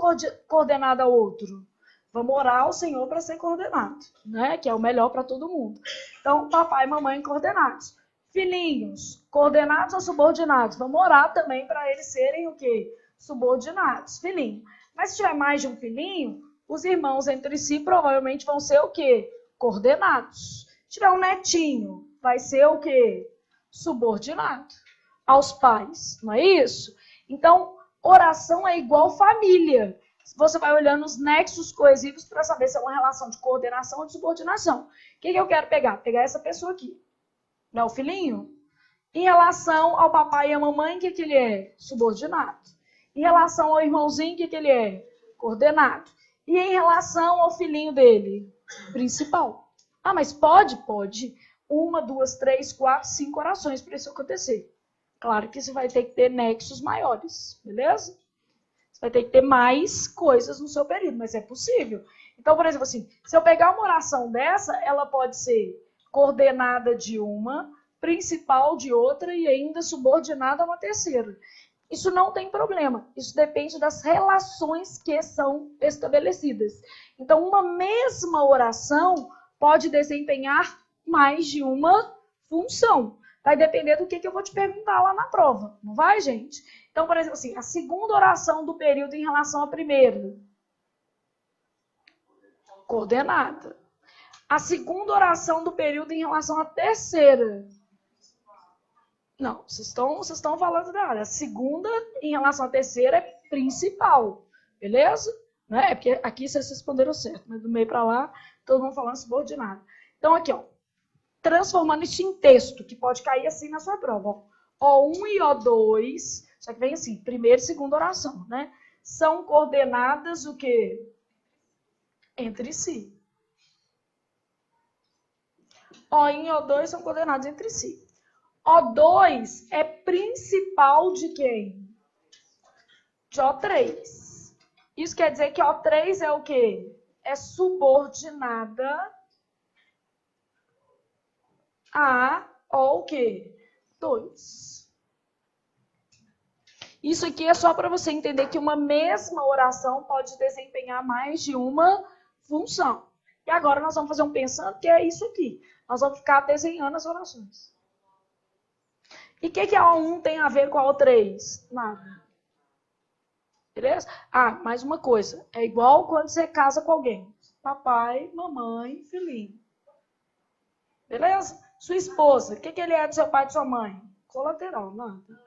coordenado ao outro? Vamos orar ao Senhor para ser coordenado, né? Que é o melhor para todo mundo. Então, papai e mamãe coordenados. Filhinhos, coordenados ou subordinados? Vamos orar também para eles serem o quê? Subordinados. Filhinho. Mas se tiver mais de um filhinho, os irmãos entre si provavelmente vão ser o quê? Coordenados. Se tiver um netinho, vai ser o quê? Subordinado aos pais, não é isso? Então, oração é igual família. Você vai olhando os nexos coesivos para saber se é uma relação de coordenação ou de subordinação. O que eu quero pegar? Pegar essa pessoa aqui. Não é o filhinho? Em relação ao papai e à mamãe, o que ele é? Subordinado. Em relação ao irmãozinho, o que ele é? Coordenado. E em relação ao filhinho dele? Principal. Ah, mas pode? Pode. 1, 2, 3, 4, 5 orações para isso acontecer. Claro que você vai ter que ter nexos maiores, beleza? Você vai ter que ter mais coisas no seu período, mas é possível. Então, por exemplo, assim, se eu pegar uma oração dessa, ela pode ser coordenada de uma, principal de outra e ainda subordinada a uma terceira. Isso não tem problema. Isso depende das relações que são estabelecidas. Então, uma mesma oração pode desempenhar mais de uma função. Vai depender do que eu vou te perguntar lá na prova. Não vai, gente? Então, por exemplo, assim, a segunda oração do período em relação à primeira. Coordenada. A segunda oração do período em relação à terceira. Não, vocês estão falando da área. A segunda em relação à terceira é principal. Beleza? Né? É porque aqui vocês responderam certo, mas do meio para lá, todo mundo falando subordinado. Então, aqui, ó. Transformando isso em texto, que pode cair assim na sua prova. Ó. O1 e O2, só que vem assim, primeira e segunda oração, né? São coordenadas o quê? Entre si. O1 e O2 são coordenados entre si. O2 é principal de quem? De O3. Isso quer dizer que O3 é o quê? É subordinada a o quê? 2. Isso aqui é só para você entender que uma mesma oração pode desempenhar mais de uma função. E agora nós vamos fazer um pensando que é isso aqui. Nós vamos ficar desenhando as orações. E o que a O1 tem a ver com a O3? Nada. Beleza? Ah, mais uma coisa. É igual quando você casa com alguém. Papai, mamãe, filhinho. Beleza? Sua esposa. O que ele é do seu pai e de sua mãe? Colateral, nada.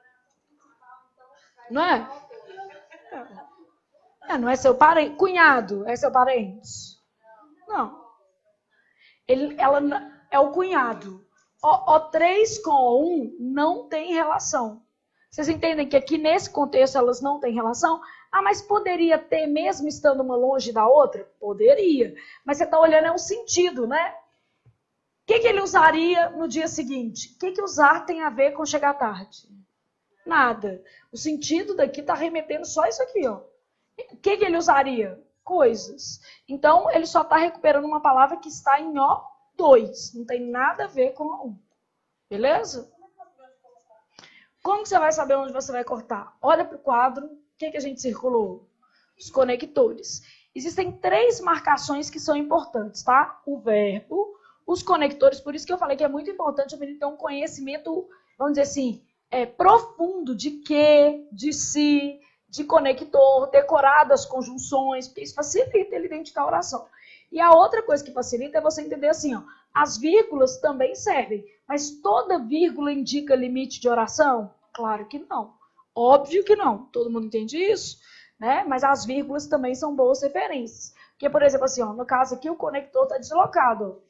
Não é? Não é seu parente. Cunhado é seu parente? Não. Ela é o cunhado. O3 com O1 não tem relação. Vocês entendem que aqui nesse contexto elas não têm relação? Ah, mas poderia ter mesmo estando uma longe da outra? Poderia. Mas você está olhando é um sentido, né? O que ele usaria no dia seguinte? O que usar tem a ver com chegar tarde? Nada. O sentido daqui está remetendo só isso aqui, ó. O que ele usaria? Coisas. Então, ele só está recuperando uma palavra que está em O2. Não tem nada a ver com O1. Beleza? Como que você vai saber onde você vai cortar? Olha para o quadro. O que a gente circulou? Os conectores. Existem 3 marcações que são importantes, tá? O verbo, os conectores. Por isso que eu falei que é muito importante o menino ter um conhecimento, vamos dizer assim, profundo de que, de si, de conector, decorado as conjunções, porque isso facilita ele identificar a oração. E a outra coisa que facilita é você entender assim, ó, as vírgulas também servem, mas toda vírgula indica limite de oração? Claro que não. Óbvio que não. Todo mundo entende isso, né? Mas as vírgulas também são boas referências. Porque, por exemplo, assim, ó, no caso aqui o conector está deslocado.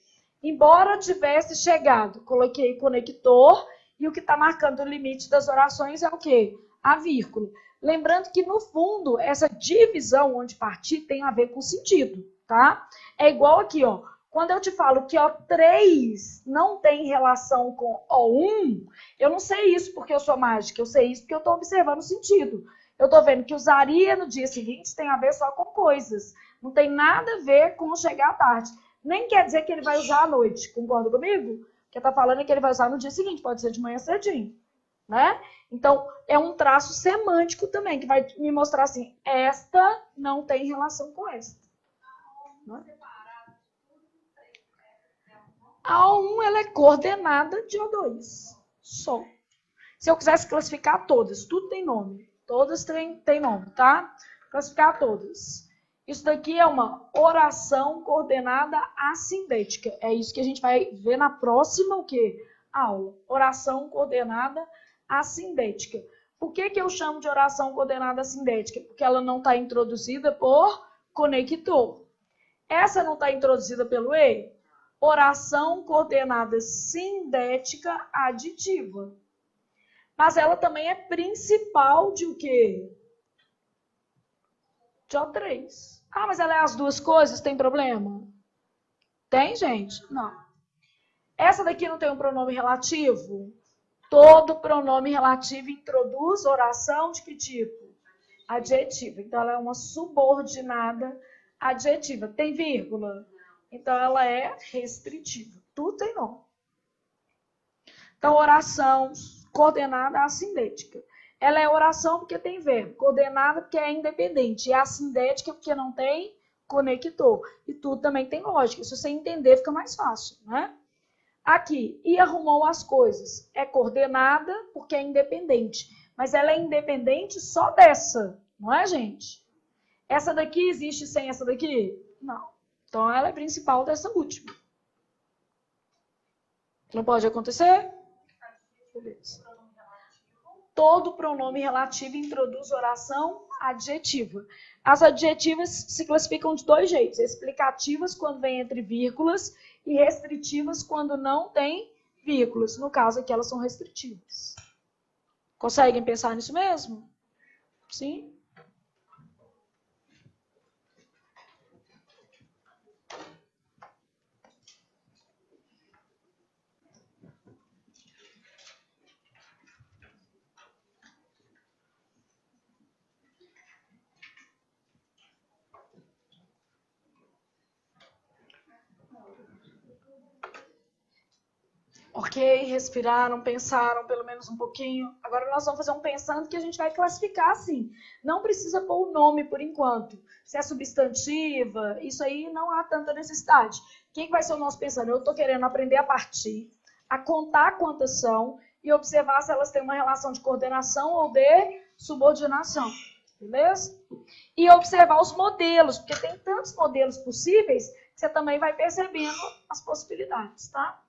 Embora tivesse chegado, coloquei conector e o que está marcando o limite das orações é o quê? A vírgula. Lembrando que, no fundo, essa divisão onde partir tem a ver com sentido, tá? É igual aqui, ó. Quando eu te falo que O3 não tem relação com O1, eu não sei isso porque eu sou mágica, eu sei isso porque eu estou observando o sentido. Eu estou vendo que usaria no dia seguinte tem a ver só com coisas. Não tem nada a ver com chegar à tarde. Nem quer dizer que ele vai usar à noite, concorda comigo? O que está falando é que ele vai usar no dia seguinte, pode ser de manhã cedinho, né? Então, é um traço semântico também, que vai me mostrar assim, esta não tem relação com esta. Né? A O1 ela é coordenada de O2, só. Se eu quisesse classificar todas, tudo tem nome. Todas têm nome, tá? Classificar todas. Isso daqui é uma oração coordenada assindética. É isso que a gente vai ver na próxima o quê? Aula. Oração coordenada assindética. Por que eu chamo de oração coordenada assindética? Porque ela não está introduzida por conector. Essa não está introduzida pelo E? Oração coordenada sindética aditiva. Mas ela também é principal de o quê? De O3. Ah, mas ela é as duas coisas, tem problema? Tem, gente? Não. Essa daqui não tem um pronome relativo? Todo pronome relativo introduz oração de que tipo? Adjetiva. Então, ela é uma subordinada adjetiva. Tem vírgula? Então, ela é restritiva. Tudo tem nome. Então, oração coordenada assindética. Ela é oração porque tem verbo, coordenada porque é independente, e assindética porque não tem conector. E tudo também tem lógica. Se você entender, fica mais fácil, né? Aqui, e arrumou as coisas. É coordenada porque é independente. Mas ela é independente só dessa, não é, gente? Essa daqui existe sem essa daqui? Não. Então, ela é principal dessa última. Não pode acontecer? Beleza. Todo pronome relativo introduz oração adjetiva. As adjetivas se classificam de dois jeitos. Explicativas, quando vem entre vírgulas, e restritivas, quando não tem vírgulas. No caso aqui, elas são restritivas. Conseguem pensar nisso mesmo? Sim? Ok, respiraram, pensaram pelo menos um pouquinho. Agora nós vamos fazer um pensando que a gente vai classificar assim. Não precisa pôr o nome por enquanto. Se é substantiva, isso aí não há tanta necessidade. Quem vai ser o nosso pensando? Eu estou querendo aprender a partir, a contar quantas são e observar se elas têm uma relação de coordenação ou de subordinação. Beleza? E observar os modelos, porque tem tantos modelos possíveis que você também vai percebendo as possibilidades, tá?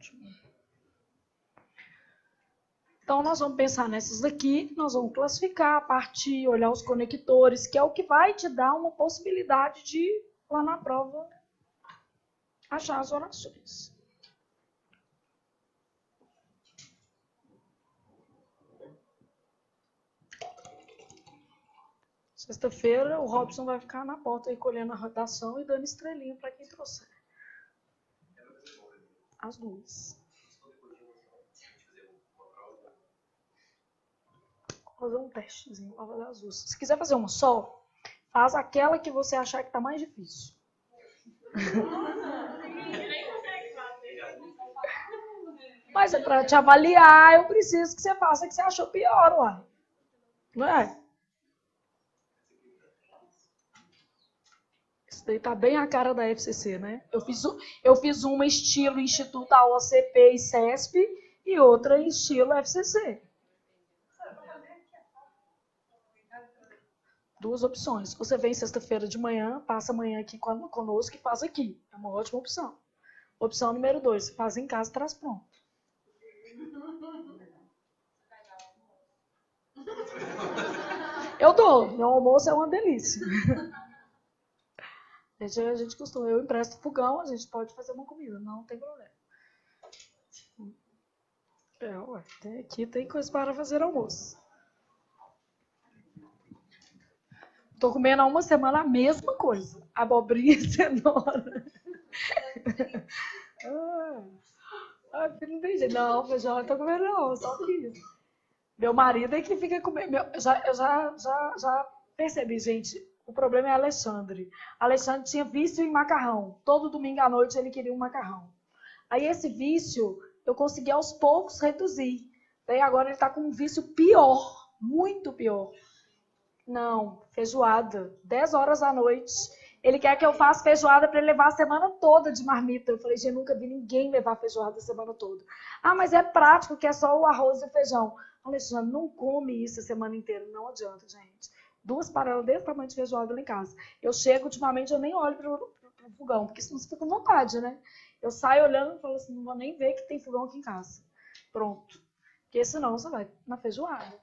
Ótimo. Então, nós vamos pensar nessas daqui, nós vamos classificar, partir, olhar os conectores, que é o que vai te dar uma possibilidade de, lá na prova, achar as orações. Sexta-feira, o Robson vai ficar na porta aí colhendo a redação e dando estrelinha para quem trouxer. As duas. Vou fazer um testezinho para fazer as duas. Se quiser fazer uma só, faz aquela que você achar que está mais difícil. Mas é para te avaliar, eu preciso que você faça a que você achou pior, uai. Não é? Isso daí tá bem a cara da FCC, né? Eu fiz uma estilo Instituto AOCP e CESP e outra estilo FCC. Duas opções. Você vem sexta-feira de manhã, passa amanhã aqui conosco e faz aqui. É uma ótima opção. Opção número 2, você faz em casa e traz pronto. Eu dou. Meu almoço é uma delícia. A gente costuma. Eu empresto fogão, a gente pode fazer uma comida. Não tem problema. Ué, aqui tem coisa para fazer almoço. Tô comendo há uma semana a mesma coisa. Abobrinha e cenoura. Filho, não tem jeito. Não, feijão eu tô comendo não, só que meu marido é que fica comendo. Eu já percebi, gente, o problema é Alexandre. Alexandre tinha vício em macarrão. Todo domingo à noite ele queria um macarrão. Aí esse vício eu consegui aos poucos reduzir. Daí agora ele tá com um vício pior, muito pior. Não, feijoada. 10 horas da noite. Ele quer que eu faça feijoada para ele levar a semana toda de marmita. Eu falei, gente, nunca vi ninguém levar feijoada a semana toda. Ah, mas é prático, que é só o arroz e o feijão. Alexandre, não come isso a semana inteira. Não adianta, gente. 2 panelas desse tamanho de feijoada lá em casa. Eu chego, ultimamente, eu nem olho pro fogão, porque senão você fica com vontade, né? Eu saio olhando e falo assim, não vou nem ver que tem fogão aqui em casa. Pronto. Porque senão você vai na feijoada.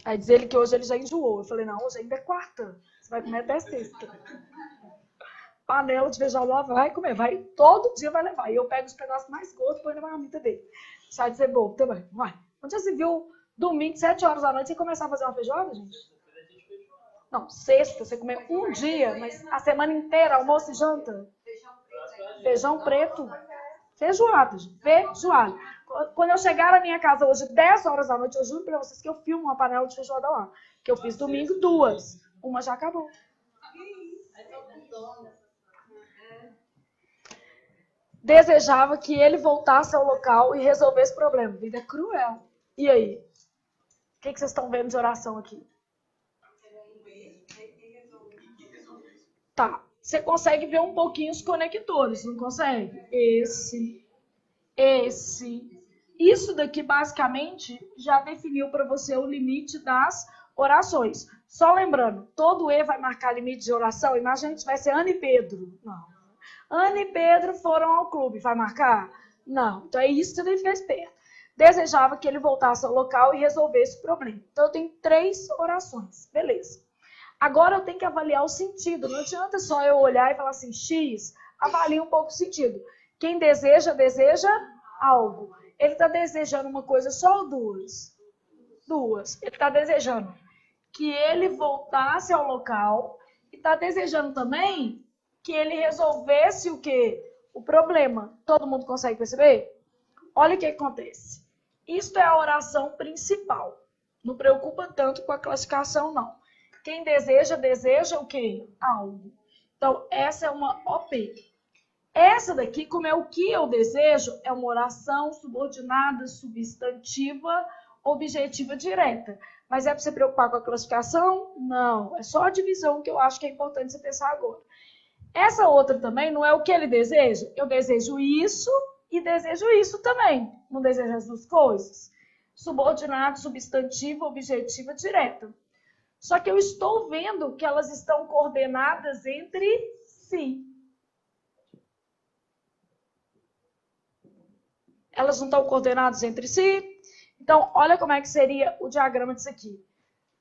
Aí diz ele que hoje ele já enjoou. Eu falei, não, hoje ainda é quarta. Você vai comer até sexta. Panela de feijão lá, vai comer. Vai, todo dia vai levar. E eu pego os pedaços mais gordos e põe na marmita dele. Sai de ser bom também. Vai. Onde já se viu domingo, 7 horas da noite, você começar a fazer uma feijoada, gente? Não, sexta, você comer um dia, mas a semana inteira, almoço e janta. Feijão preto. Feijoada, gente. Feijoada. Quando eu chegar na minha casa hoje, 10 horas da noite, eu juro pra vocês que eu filmo uma panela de feijoada lá. Que eu fiz domingo 2. Uma já acabou. Desejava que ele voltasse ao local e resolvesse o problema. Vida é cruel. E aí? O que vocês estão vendo de oração aqui? Tá. Você consegue ver um pouquinho os conectores, não consegue? Esse. Isso daqui, basicamente, já definiu para você o limite das orações. Só lembrando, todo E vai marcar limite de oração. Imagina que vai ser Ana e Pedro. Não. Ana e Pedro foram ao clube. Vai marcar? Não. Então é isso que você tem que ficar esperto. Desejava que ele voltasse ao local e resolvesse o problema. Então eu tenho 3 orações. Beleza. Agora eu tenho que avaliar o sentido. Não adianta só eu olhar e falar assim, X, avalie um pouco o sentido. Quem deseja, deseja algo. Ele está desejando uma coisa só ou duas? Duas. Ele está desejando que ele voltasse ao local e está desejando também que ele resolvesse o quê? O problema. Todo mundo consegue perceber? Olha o que acontece. Isto é a oração principal. Não preocupa tanto com a classificação, não. Quem deseja, deseja o quê? Algo. Então, essa é uma OP. Essa daqui, como é o que eu desejo, é uma oração subordinada, substantiva, objetiva direta. Mas é para você preocupar com a classificação? Não. É só a divisão que eu acho que é importante você pensar agora. Essa outra também não é o que ele deseja? Eu desejo isso e desejo isso também. Não desejo as duas coisas? Subordinado, substantivo, objetiva direta. Só que eu estou vendo que elas estão coordenadas entre si. Elas não estão coordenadas entre si? Então, olha como é que seria o diagrama disso aqui.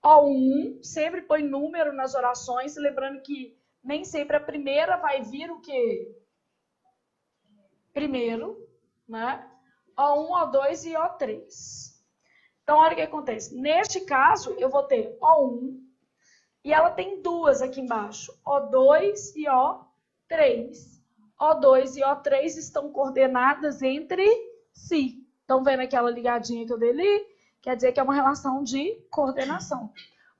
O1, sempre põe número nas orações, lembrando que nem sempre a primeira vai vir o quê? Primeiro, né? O1, O2 e O3. Então, olha o que acontece. Neste caso, eu vou ter O1 e ela tem duas aqui embaixo, O2 e O3. O2 e O3 estão coordenadas entre si. Estão vendo aquela ligadinha que eu dei ali? Quer dizer que é uma relação de coordenação.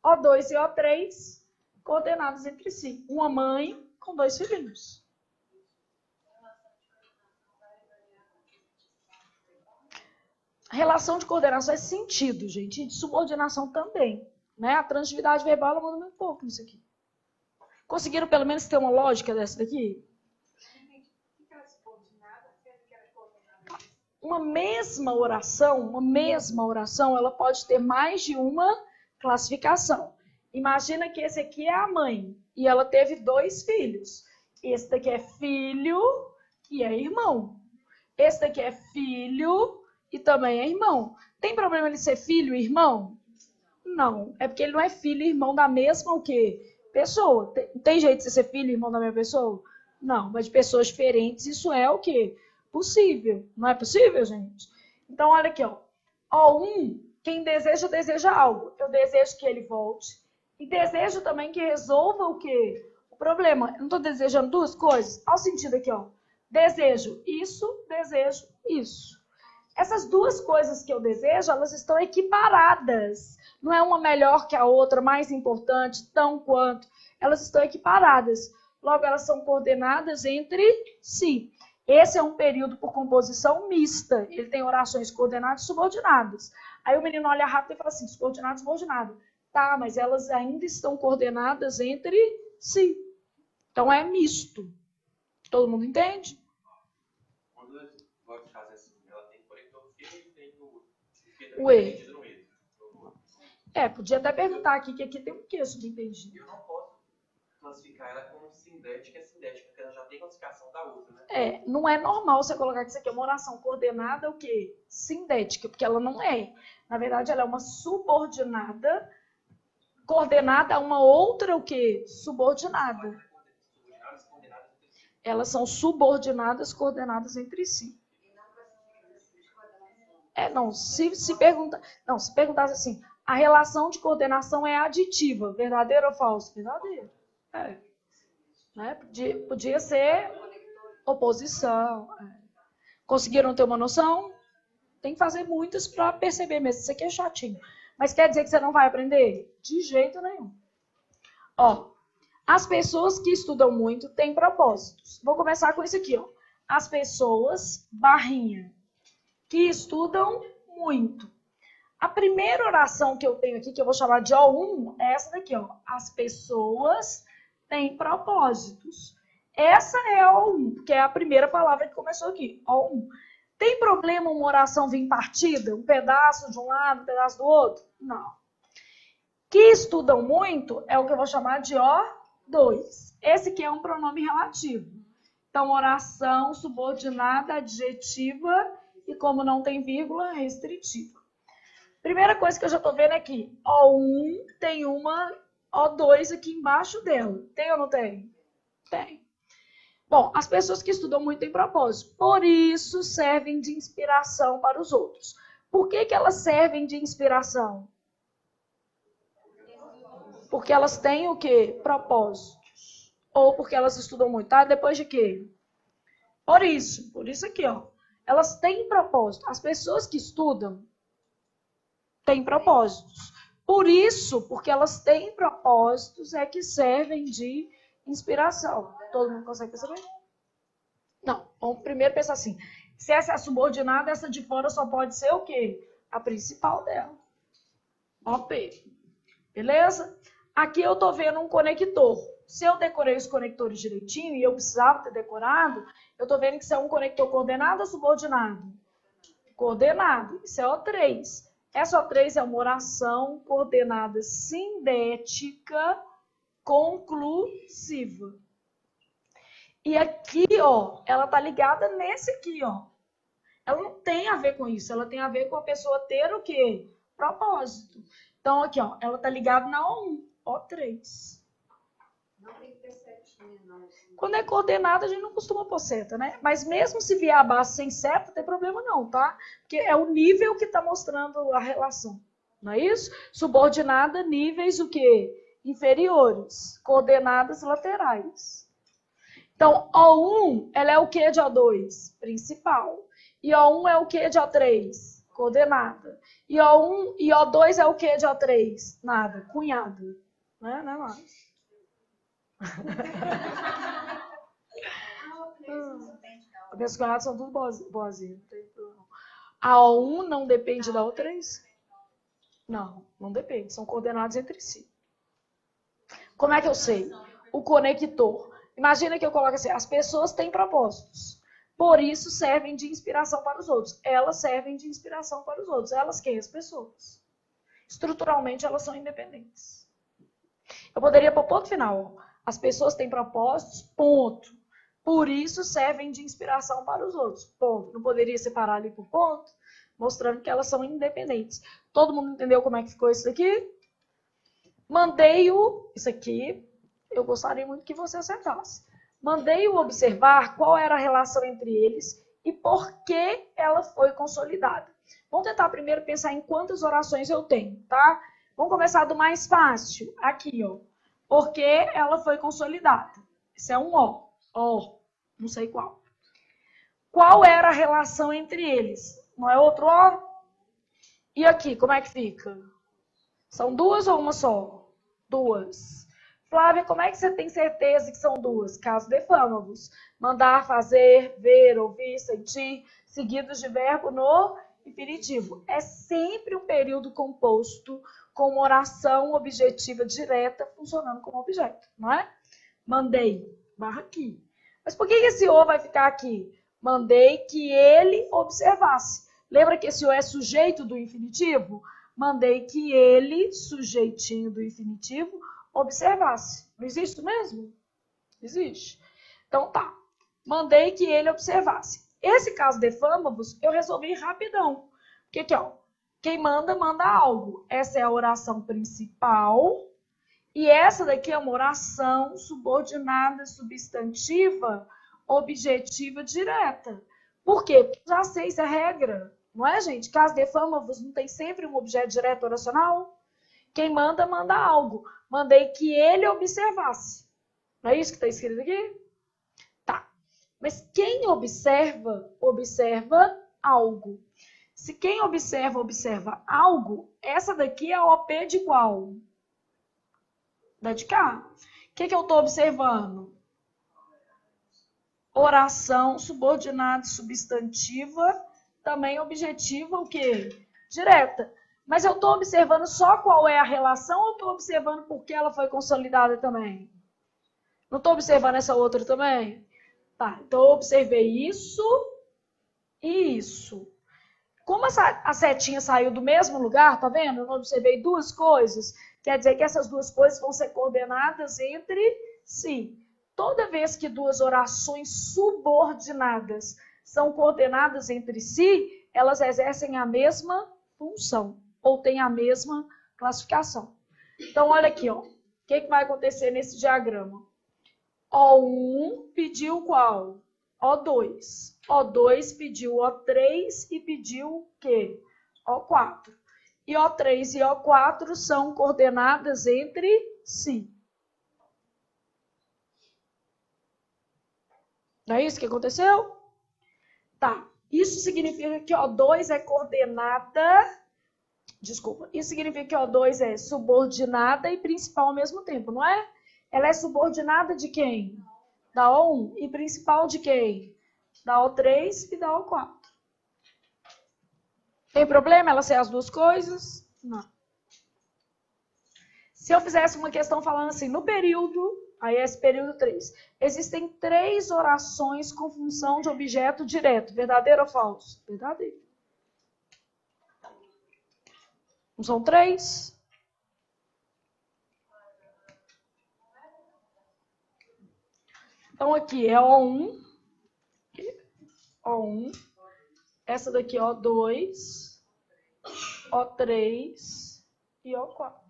O2 e O3 coordenadas entre si. Uma mãe com dois filhinhos. A relação de coordenação é sentido, gente, e de subordinação também. Né? A transitividade verbal ela manda muito pouco nisso aqui. Conseguiram pelo menos ter uma lógica dessa daqui? Uma mesma oração, ela pode ter mais de uma classificação. Imagina que esse aqui é a mãe e ela teve dois filhos. Esse daqui é filho e é irmão. Esse daqui é filho e também é irmão. Tem problema ele ser filho e irmão? Não, é porque ele não é filho e irmão da mesma o quê? Pessoa. Tem jeito de você ser filho e irmão da mesma pessoa? Não, mas de pessoas diferentes isso é o quê? Possível. Não é possível, gente? Então, olha aqui, ó. O1, quem deseja, deseja algo. Eu desejo que ele volte. E desejo também que resolva o quê? O problema. Eu não estou desejando duas coisas? Olha o sentido aqui, ó. Desejo isso, desejo isso. Essas duas coisas que eu desejo, elas estão equiparadas. Não é uma melhor que a outra, mais importante, tão quanto. Elas estão equiparadas. Logo, elas são coordenadas entre si. Esse é um período por composição mista. Ele tem orações coordenadas e subordinadas. Aí o menino olha rápido e fala assim, subordinado, subordinado. Tá, mas elas ainda estão coordenadas entre si. Então é misto. Todo mundo entende? Quando eu fazer assim, ela tem conector Q e tem o E. Podia até perguntar aqui, que aqui tem um Q subentendido. Eu não posso classificar ela como sindética e sindética, porque ela já tem classificação da outra, né? Não é normal você colocar que isso aqui é uma oração coordenada o quê? Sindética, porque ela não é. Na verdade, ela é uma subordinada coordenada a uma outra o quê? Subordinada. Elas são subordinadas coordenadas entre si. Se perguntasse assim, a relação de coordenação é aditiva, verdadeiro ou falso? Verdadeiro. Né? Podia ser oposição. Conseguiram ter uma noção? Tem que fazer muitas para perceber mesmo. Isso aqui é chatinho. Mas quer dizer que você não vai aprender? De jeito nenhum. Ó, as pessoas que estudam muito têm propósitos. Vou começar com isso aqui, ó. As pessoas, barrinha, que estudam muito. A primeira oração que eu tenho aqui, que eu vou chamar de O1, é essa daqui, ó. As pessoas têm propósitos. Essa é a O1, porque é a primeira palavra que começou aqui, O1. Tem problema uma oração vir partida? Um pedaço de um lado, um pedaço do outro? Não. Que estudam muito é o que eu vou chamar de O2. Esse aqui é um pronome relativo. Então, oração subordinada, adjetiva e, como não tem vírgula, restritiva. Primeira coisa que eu já estou vendo aqui, O1 tem uma O2 aqui embaixo dela. Tem ou não tem? Tem. Bom, as pessoas que estudam muito têm propósito. Por isso, servem de inspiração para os outros. Por que elas servem de inspiração? Porque elas têm o quê? Propósitos. Ou porque elas estudam muito, tá? Depois de quê? Por isso aqui, ó. Elas têm propósito. As pessoas que estudam têm propósitos. Por isso, porque elas têm propósitos, é que servem de inspiração. Todo mundo consegue perceber? Não. Vamos primeiro pensar assim. Se essa é a subordinada, essa de fora só pode ser o quê? A principal dela. OP. Beleza? Aqui eu tô vendo um conector. Se eu decorei os conectores direitinho, e eu precisava ter decorado, eu tô vendo que isso é um conector coordenado ou subordinado? Coordenado. Isso é O3. Essa O3 é uma oração coordenada sindética conclusiva. E aqui, ó, ela tá ligada nesse aqui, ó. Ela não tem a ver com isso, ela tem a ver com a pessoa ter o quê? Propósito. Então, aqui, ó, ela tá ligada na O1, O3. Não tem que ter setinha, não. Quando é coordenada, a gente não costuma pôr seta, né? Mas mesmo se vier abaixo sem seta, não tem problema não, tá? Porque é o nível que tá mostrando a relação. Não é isso? Subordinada, níveis o quê? Inferiores. Coordenadas laterais. Então, O1, ela é o quê de O2? Principal. E O1 é o quê de O3? Coordenada. E O1 e O2 é o quê de O3? Nada. Cunhado. Né? Não é mais. As minhas cunhadas são tudo boazinhas. Não tem problema. A O1 não depende da O3? Não, não depende. São coordenados entre si. Como é que eu sei? O conector. Imagina que eu coloco assim, as pessoas têm propósitos. Por isso servem de inspiração para os outros. Elas servem de inspiração para os outros. Elas quem? As pessoas. Estruturalmente, elas são independentes. Eu poderia pôr ponto final. As pessoas têm propósitos, ponto. Por isso servem de inspiração para os outros, ponto. Não poderia separar ali por ponto, mostrando que elas são independentes. Todo mundo entendeu como é que ficou isso aqui? Mandei-o, isso aqui, eu gostaria muito que você acertasse. Mandei-o observar qual era a relação entre eles e por que ela foi consolidada. Vamos tentar primeiro pensar em quantas orações eu tenho, tá? Vamos começar do mais fácil, aqui, ó. Porque ela foi consolidada. Isso é um ó, não sei qual. Qual era a relação entre eles? Não é outro ó? E aqui, como é que fica? São duas ou uma só? Duas. Flávia, como é que você tem certeza que são duas? Caso defâmavos. Mandar, fazer, ver, ouvir, sentir, seguidos de verbo no infinitivo. É sempre um período composto com uma oração objetiva direta funcionando como objeto, não é? Mandei, barra aqui. Mas por que esse o vai ficar aqui? Mandei que ele observasse. Lembra que esse o é sujeito do infinitivo? Mandei que ele, sujeitinho do infinitivo, observasse. Não existe mesmo? Existe. Então tá. Mandei que ele observasse. Esse caso de fâmavos eu resolvi rapidão. Porque aqui, ó. Quem manda, manda algo. Essa é a oração principal. E essa daqui é uma oração subordinada, substantiva, objetiva, direta. Por quê? Porque já sei, isso é regra. Não é, gente? Caso de fâmavos não tem sempre um objeto direto oracional? Quem manda, manda algo. Mandei que ele observasse. Não é isso que está escrito aqui? Tá. Mas quem observa, observa algo. Se quem observa, observa algo, essa daqui é a OP de qual? Da de cá. O que eu estou observando? Oração subordinada substantiva, também objetiva, o quê? Direta. Mas eu estou observando só qual é a relação ou estou observando por que ela foi consolidada também? Não estou observando essa outra também? Tá, então eu observei isso e isso. Como a setinha saiu do mesmo lugar, tá vendo? Eu não observei duas coisas. Quer dizer que essas duas coisas vão ser coordenadas entre si. Toda vez que duas orações subordinadas são coordenadas entre si, elas exercem a mesma função ou têm a mesma classificação. Então, olha aqui, ó. O que vai acontecer nesse diagrama? O1 pediu qual? O2. O2 pediu O3 e pediu o quê? O4. E O3 e O4 são coordenadas entre si. Não é isso que aconteceu? Tá. Isso significa que O2 é coordenada... Desculpa. Isso significa que O2 é subordinada e principal ao mesmo tempo, não é? Ela é subordinada de quem? Da O1. E principal de quem? Da O3 e da O4. Tem problema ela ser as duas coisas? Não. Se eu fizesse uma questão falando assim, no período, aí é esse período 3, existem 3 orações com função de objeto direto. Verdadeiro ou falso? Verdadeiro. Não são 3? Então aqui é O1. O1 essa daqui O2, O3 e O4.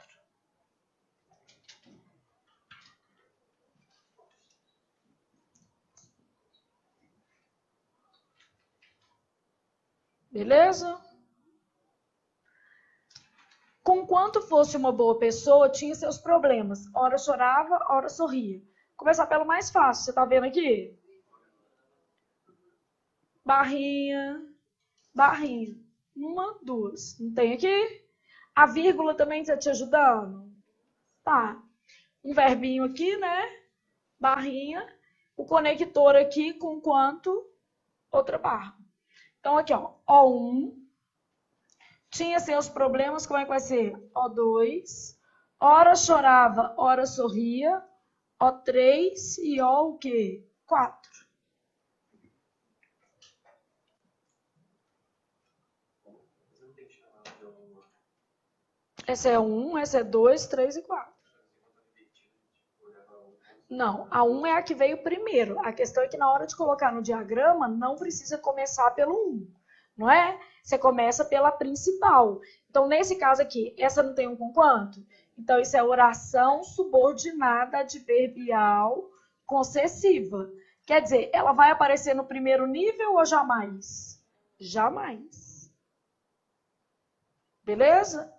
Beleza? Conquanto fosse uma boa pessoa, tinha seus problemas. Ora chorava, ora sorria. Começar pelo mais fácil, você tá vendo aqui? Barrinha, barrinha. Uma, duas. Não tem aqui? A vírgula também está te ajudando? Tá. Um verbinho aqui, né? Barrinha. O conector aqui com quanto? Outra barra. Então, aqui, ó. O1. Tinha seus problemas, como é que vai ser? O2. Ora chorava, ora sorria. O3 e O o quê? 4. Essa é 1, essa é 2, 3 e 4. Não, a 1 é a que veio primeiro. A questão é que na hora de colocar no diagrama, não precisa começar pelo 1, não é? Você começa pela principal. Então, nesse caso aqui, essa não tem 1 com quanto? Então, isso é oração subordinada adverbial concessiva. Quer dizer, ela vai aparecer no primeiro nível ou jamais? Jamais. Beleza?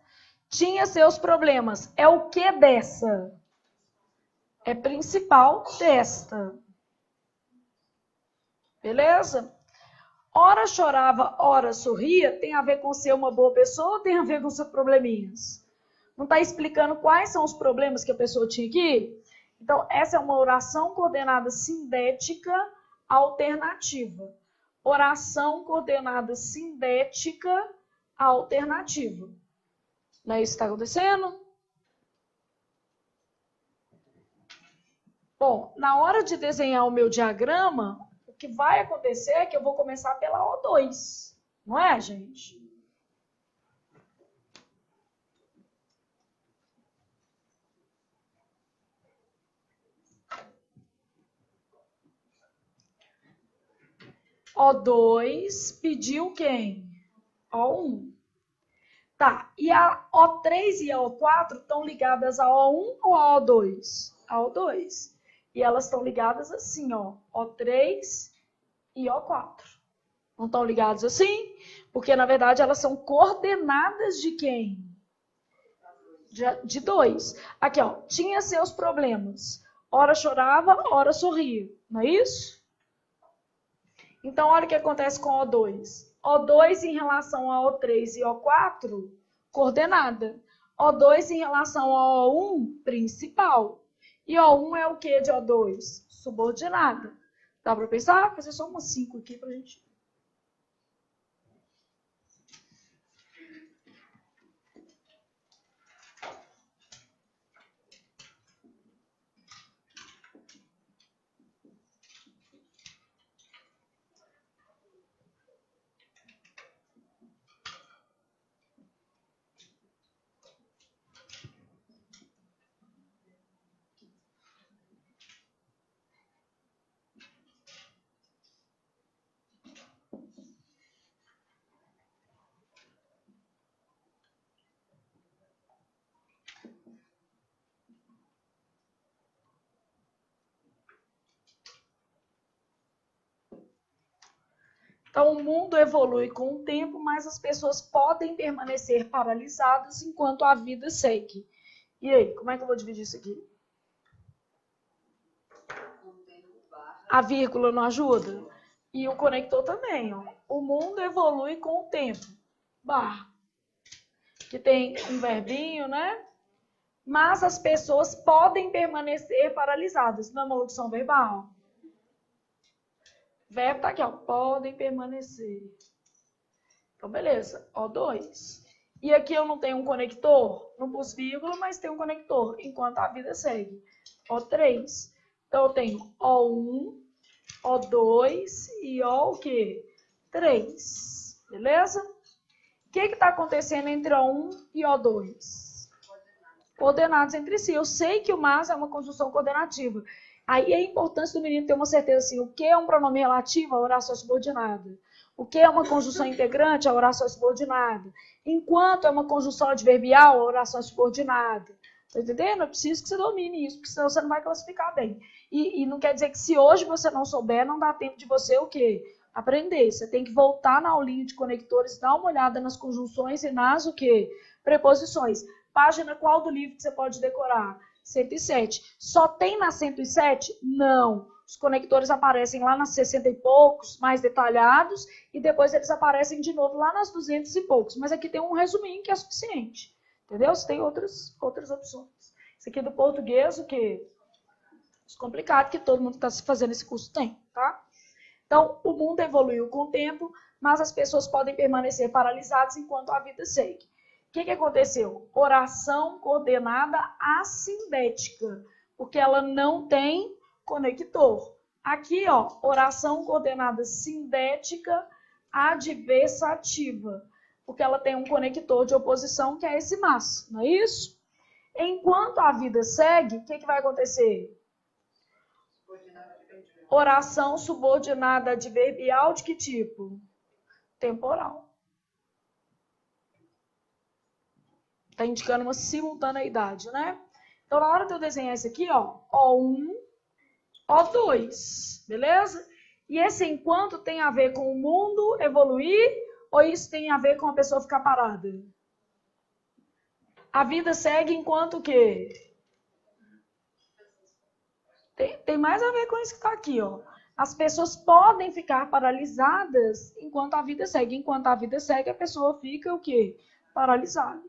Tinha seus problemas. É o que dessa? É principal desta. Beleza? Ora chorava, ora sorria. Tem a ver com ser uma boa pessoa ou tem a ver com seus probleminhas? Não está explicando quais são os problemas que a pessoa tinha aqui? Então, essa é uma oração coordenada sindética alternativa. Oração coordenada sindética alternativa. Não é isso que está acontecendo? Bom, na hora de desenhar o meu diagrama, o que vai acontecer é que eu vou começar pela O2. Não é, gente? O2 pediu quem? O1. Tá, e a O3 e a O4 estão ligadas a O1 ou a O2? A O2. E elas estão ligadas assim, ó, O3 e O4. Não estão ligadas assim? Porque, na verdade, elas são coordenadas de quem? De 2. Aqui, ó, tinha seus problemas. Ora chorava, ora sorria. Não é isso? Então, olha o que acontece com O2. O2 em relação a O3 e O4, coordenada. O2 em relação a O1, principal. E O1 é o que de O2? Subordinada. Dá para pensar? Vou fazer só umas 5 aqui para a gente... Então, o mundo evolui com o tempo, mas as pessoas podem permanecer paralisadas enquanto a vida segue. E aí, como é que eu vou dividir isso aqui? A vírgula não ajuda? E o conector também, ó. O mundo evolui com o tempo. Barra. Que tem um verbinho, né? Mas as pessoas podem permanecer paralisadas. Não é uma locução verbal? O verbo tá aqui, ó. Podem permanecer. Então, beleza. O2. E aqui eu não tenho um conector? Não pus vírgula, mas tem um conector. Enquanto a vida segue. O3. Então, eu tenho O1, O2 e O o quê? 3. Beleza? O que está acontecendo entre O1 e O2? Coordenados entre si. Eu sei que o mas é uma conjunção coordenativa. Aí é importante do menino ter uma certeza assim, o que é um pronome relativo? A oração subordinada. O que é uma conjunção integrante? A oração subordinada. Enquanto é uma conjunção adverbial, a oração subordinada. Tá entendendo? Eu preciso que você domine isso, porque senão você não vai classificar bem. E não quer dizer que se hoje você não souber, não dá tempo de você o quê? Aprender. Você tem que voltar na aulinha de conectores, dar uma olhada nas conjunções e nas o quê? Preposições. Página qual do livro que você pode decorar? 107. Só tem na 107? Não. Os conectores aparecem lá nas 60 e poucos, mais detalhados, e depois eles aparecem de novo lá nas 200 e poucos. Mas aqui tem um resuminho que é suficiente. Entendeu? Você tem outras opções. Isso aqui é do português, o quê? Complicado, que todo mundo que está fazendo esse curso tem, tá? Então, o mundo evoluiu com o tempo, mas as pessoas podem permanecer paralisadas enquanto a vida segue. O que aconteceu? Oração coordenada assindética, porque ela não tem conector. Aqui, ó, oração coordenada sindética adversativa, porque ela tem um conector de oposição, que é esse mas, não é isso? Enquanto a vida segue, o que vai acontecer? Oração subordinada adverbial de que tipo? Temporal. Está indicando uma simultaneidade, né? Então, na hora de eu desenhar isso aqui, ó, O1, O2, beleza? E esse enquanto tem a ver com o mundo evoluir ou isso tem a ver com a pessoa ficar parada? A vida segue enquanto o quê? Tem mais a ver com isso que está aqui, ó. As pessoas podem ficar paralisadas enquanto a vida segue. Enquanto a vida segue, a pessoa fica o quê? Paralisada.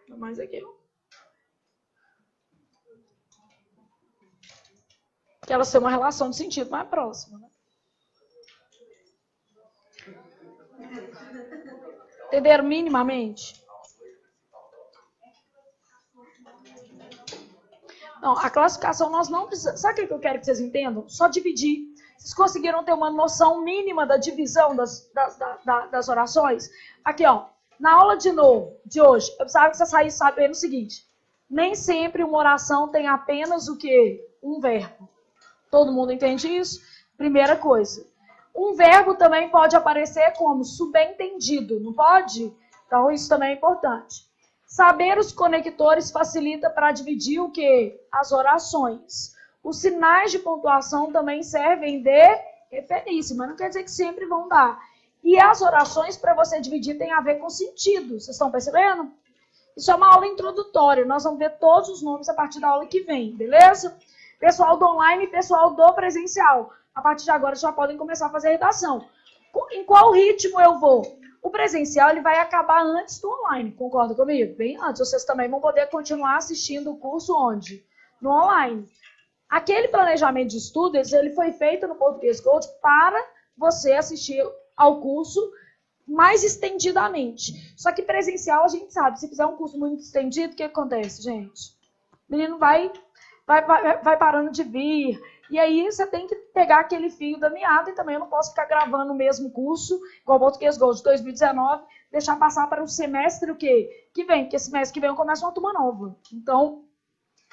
Mais aqui, ó. Que elas têm uma relação de sentido mais próxima, né? Entenderam minimamente? Não, a classificação nós não precisamos... Sabe o que eu quero que vocês entendam? Só dividir. Vocês conseguiram ter uma noção mínima da divisão das orações? Aqui, ó. Na aula de novo, de hoje, eu precisava que você saísse sabendo o seguinte. Nem sempre uma oração tem apenas o quê? Um verbo. Todo mundo entende isso? Primeira coisa. Um verbo também pode aparecer como subentendido, não pode? Então, isso também é importante. Saber os conectores facilita para dividir o quê? As orações. Os sinais de pontuação também servem de referência, mas não quer dizer que sempre vão dar. E as orações, para você dividir, tem a ver com sentido. Vocês estão percebendo? Isso é uma aula introdutória. Nós vamos ver todos os nomes a partir da aula que vem, beleza? Pessoal do online e pessoal do presencial. A partir de agora, já podem começar a fazer redação. Em qual ritmo eu vou? O presencial ele vai acabar antes do online, concorda comigo? Bem antes. Vocês também vão poder continuar assistindo o curso onde? No online. Aquele planejamento de estudos, ele foi feito no Português Gold para você assistir ao curso mais estendidamente. Só que presencial, a gente sabe, se fizer um curso muito estendido, o que acontece, gente? O menino vai parando de vir. E aí você tem que pegar aquele fio da meada e também eu não posso ficar gravando o mesmo curso, igual o Português Gold de 2019, deixar passar para o semestre o quê? Que vem, porque semestre que vem eu começo uma turma nova. Então,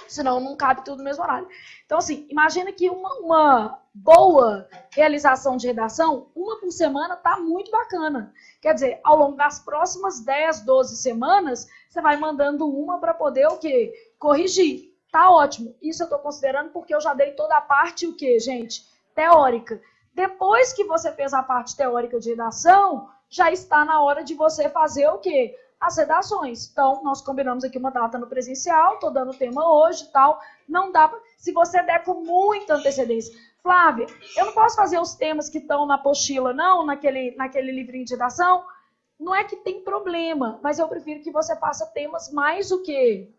senão não cabe tudo no mesmo horário. Então, assim, imagina que uma boa realização de redação, uma por semana, tá muito bacana. Quer dizer, ao longo das próximas 10, 12 semanas, você vai mandando uma para poder o quê? Corrigir. Tá ótimo. Isso eu estou considerando porque eu já dei toda a parte, o quê, gente? Teórica. Depois que você fez a parte teórica de redação, já está na hora de você fazer o quê? As redações. Então, nós combinamos aqui uma data no presencial, estou dando o tema hoje e tal. Não dá, se você der com muita antecedência. Flávia, eu não posso fazer os temas que estão na apostila, não, naquele livrinho de redação. Não é que tem problema, mas eu prefiro que você faça temas mais o quê?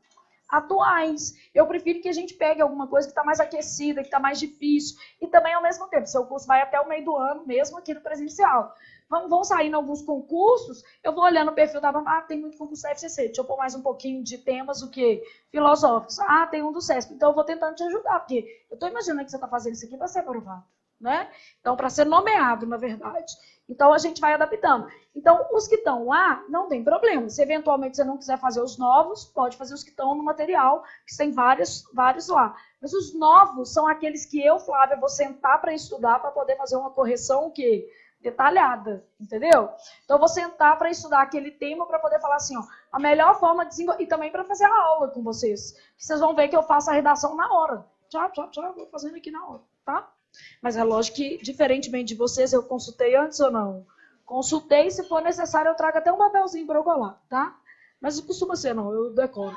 Atuais. Eu prefiro que a gente pegue alguma coisa que está mais aquecida, que está mais difícil. E também, ao mesmo tempo, seu curso vai até o meio do ano, mesmo aqui no presencial. Vão saindo alguns concursos, eu vou olhando o perfil da... Ah, tem muito concurso da FCC, deixa eu pôr mais um pouquinho de temas, o quê? Filosóficos. Ah, tem um do CESP. Então, eu vou tentando te ajudar, porque eu estou imaginando que você está fazendo isso aqui para ser aprovado. né? Então, para ser nomeado, na verdade. Então, a gente vai adaptando. Então, os que estão lá, não tem problema. Se eventualmente você não quiser fazer os novos, pode fazer os que estão no material, que tem vários lá. Mas os novos são aqueles que eu, Flávia, vou sentar para estudar, para poder fazer uma correção o quê? Detalhada, entendeu? Então, eu vou sentar para estudar aquele tema para poder falar assim, ó, a melhor forma de desenvolver, e também para fazer a aula com vocês. Vocês vão ver que eu faço a redação na hora. Já, vou fazendo aqui na hora, tá? Mas é lógico que, diferentemente de vocês, eu consultei antes ou não? Consultei, se for necessário, eu trago até um papelzinho para eu colar, tá? Mas não costuma ser, não, eu decoro.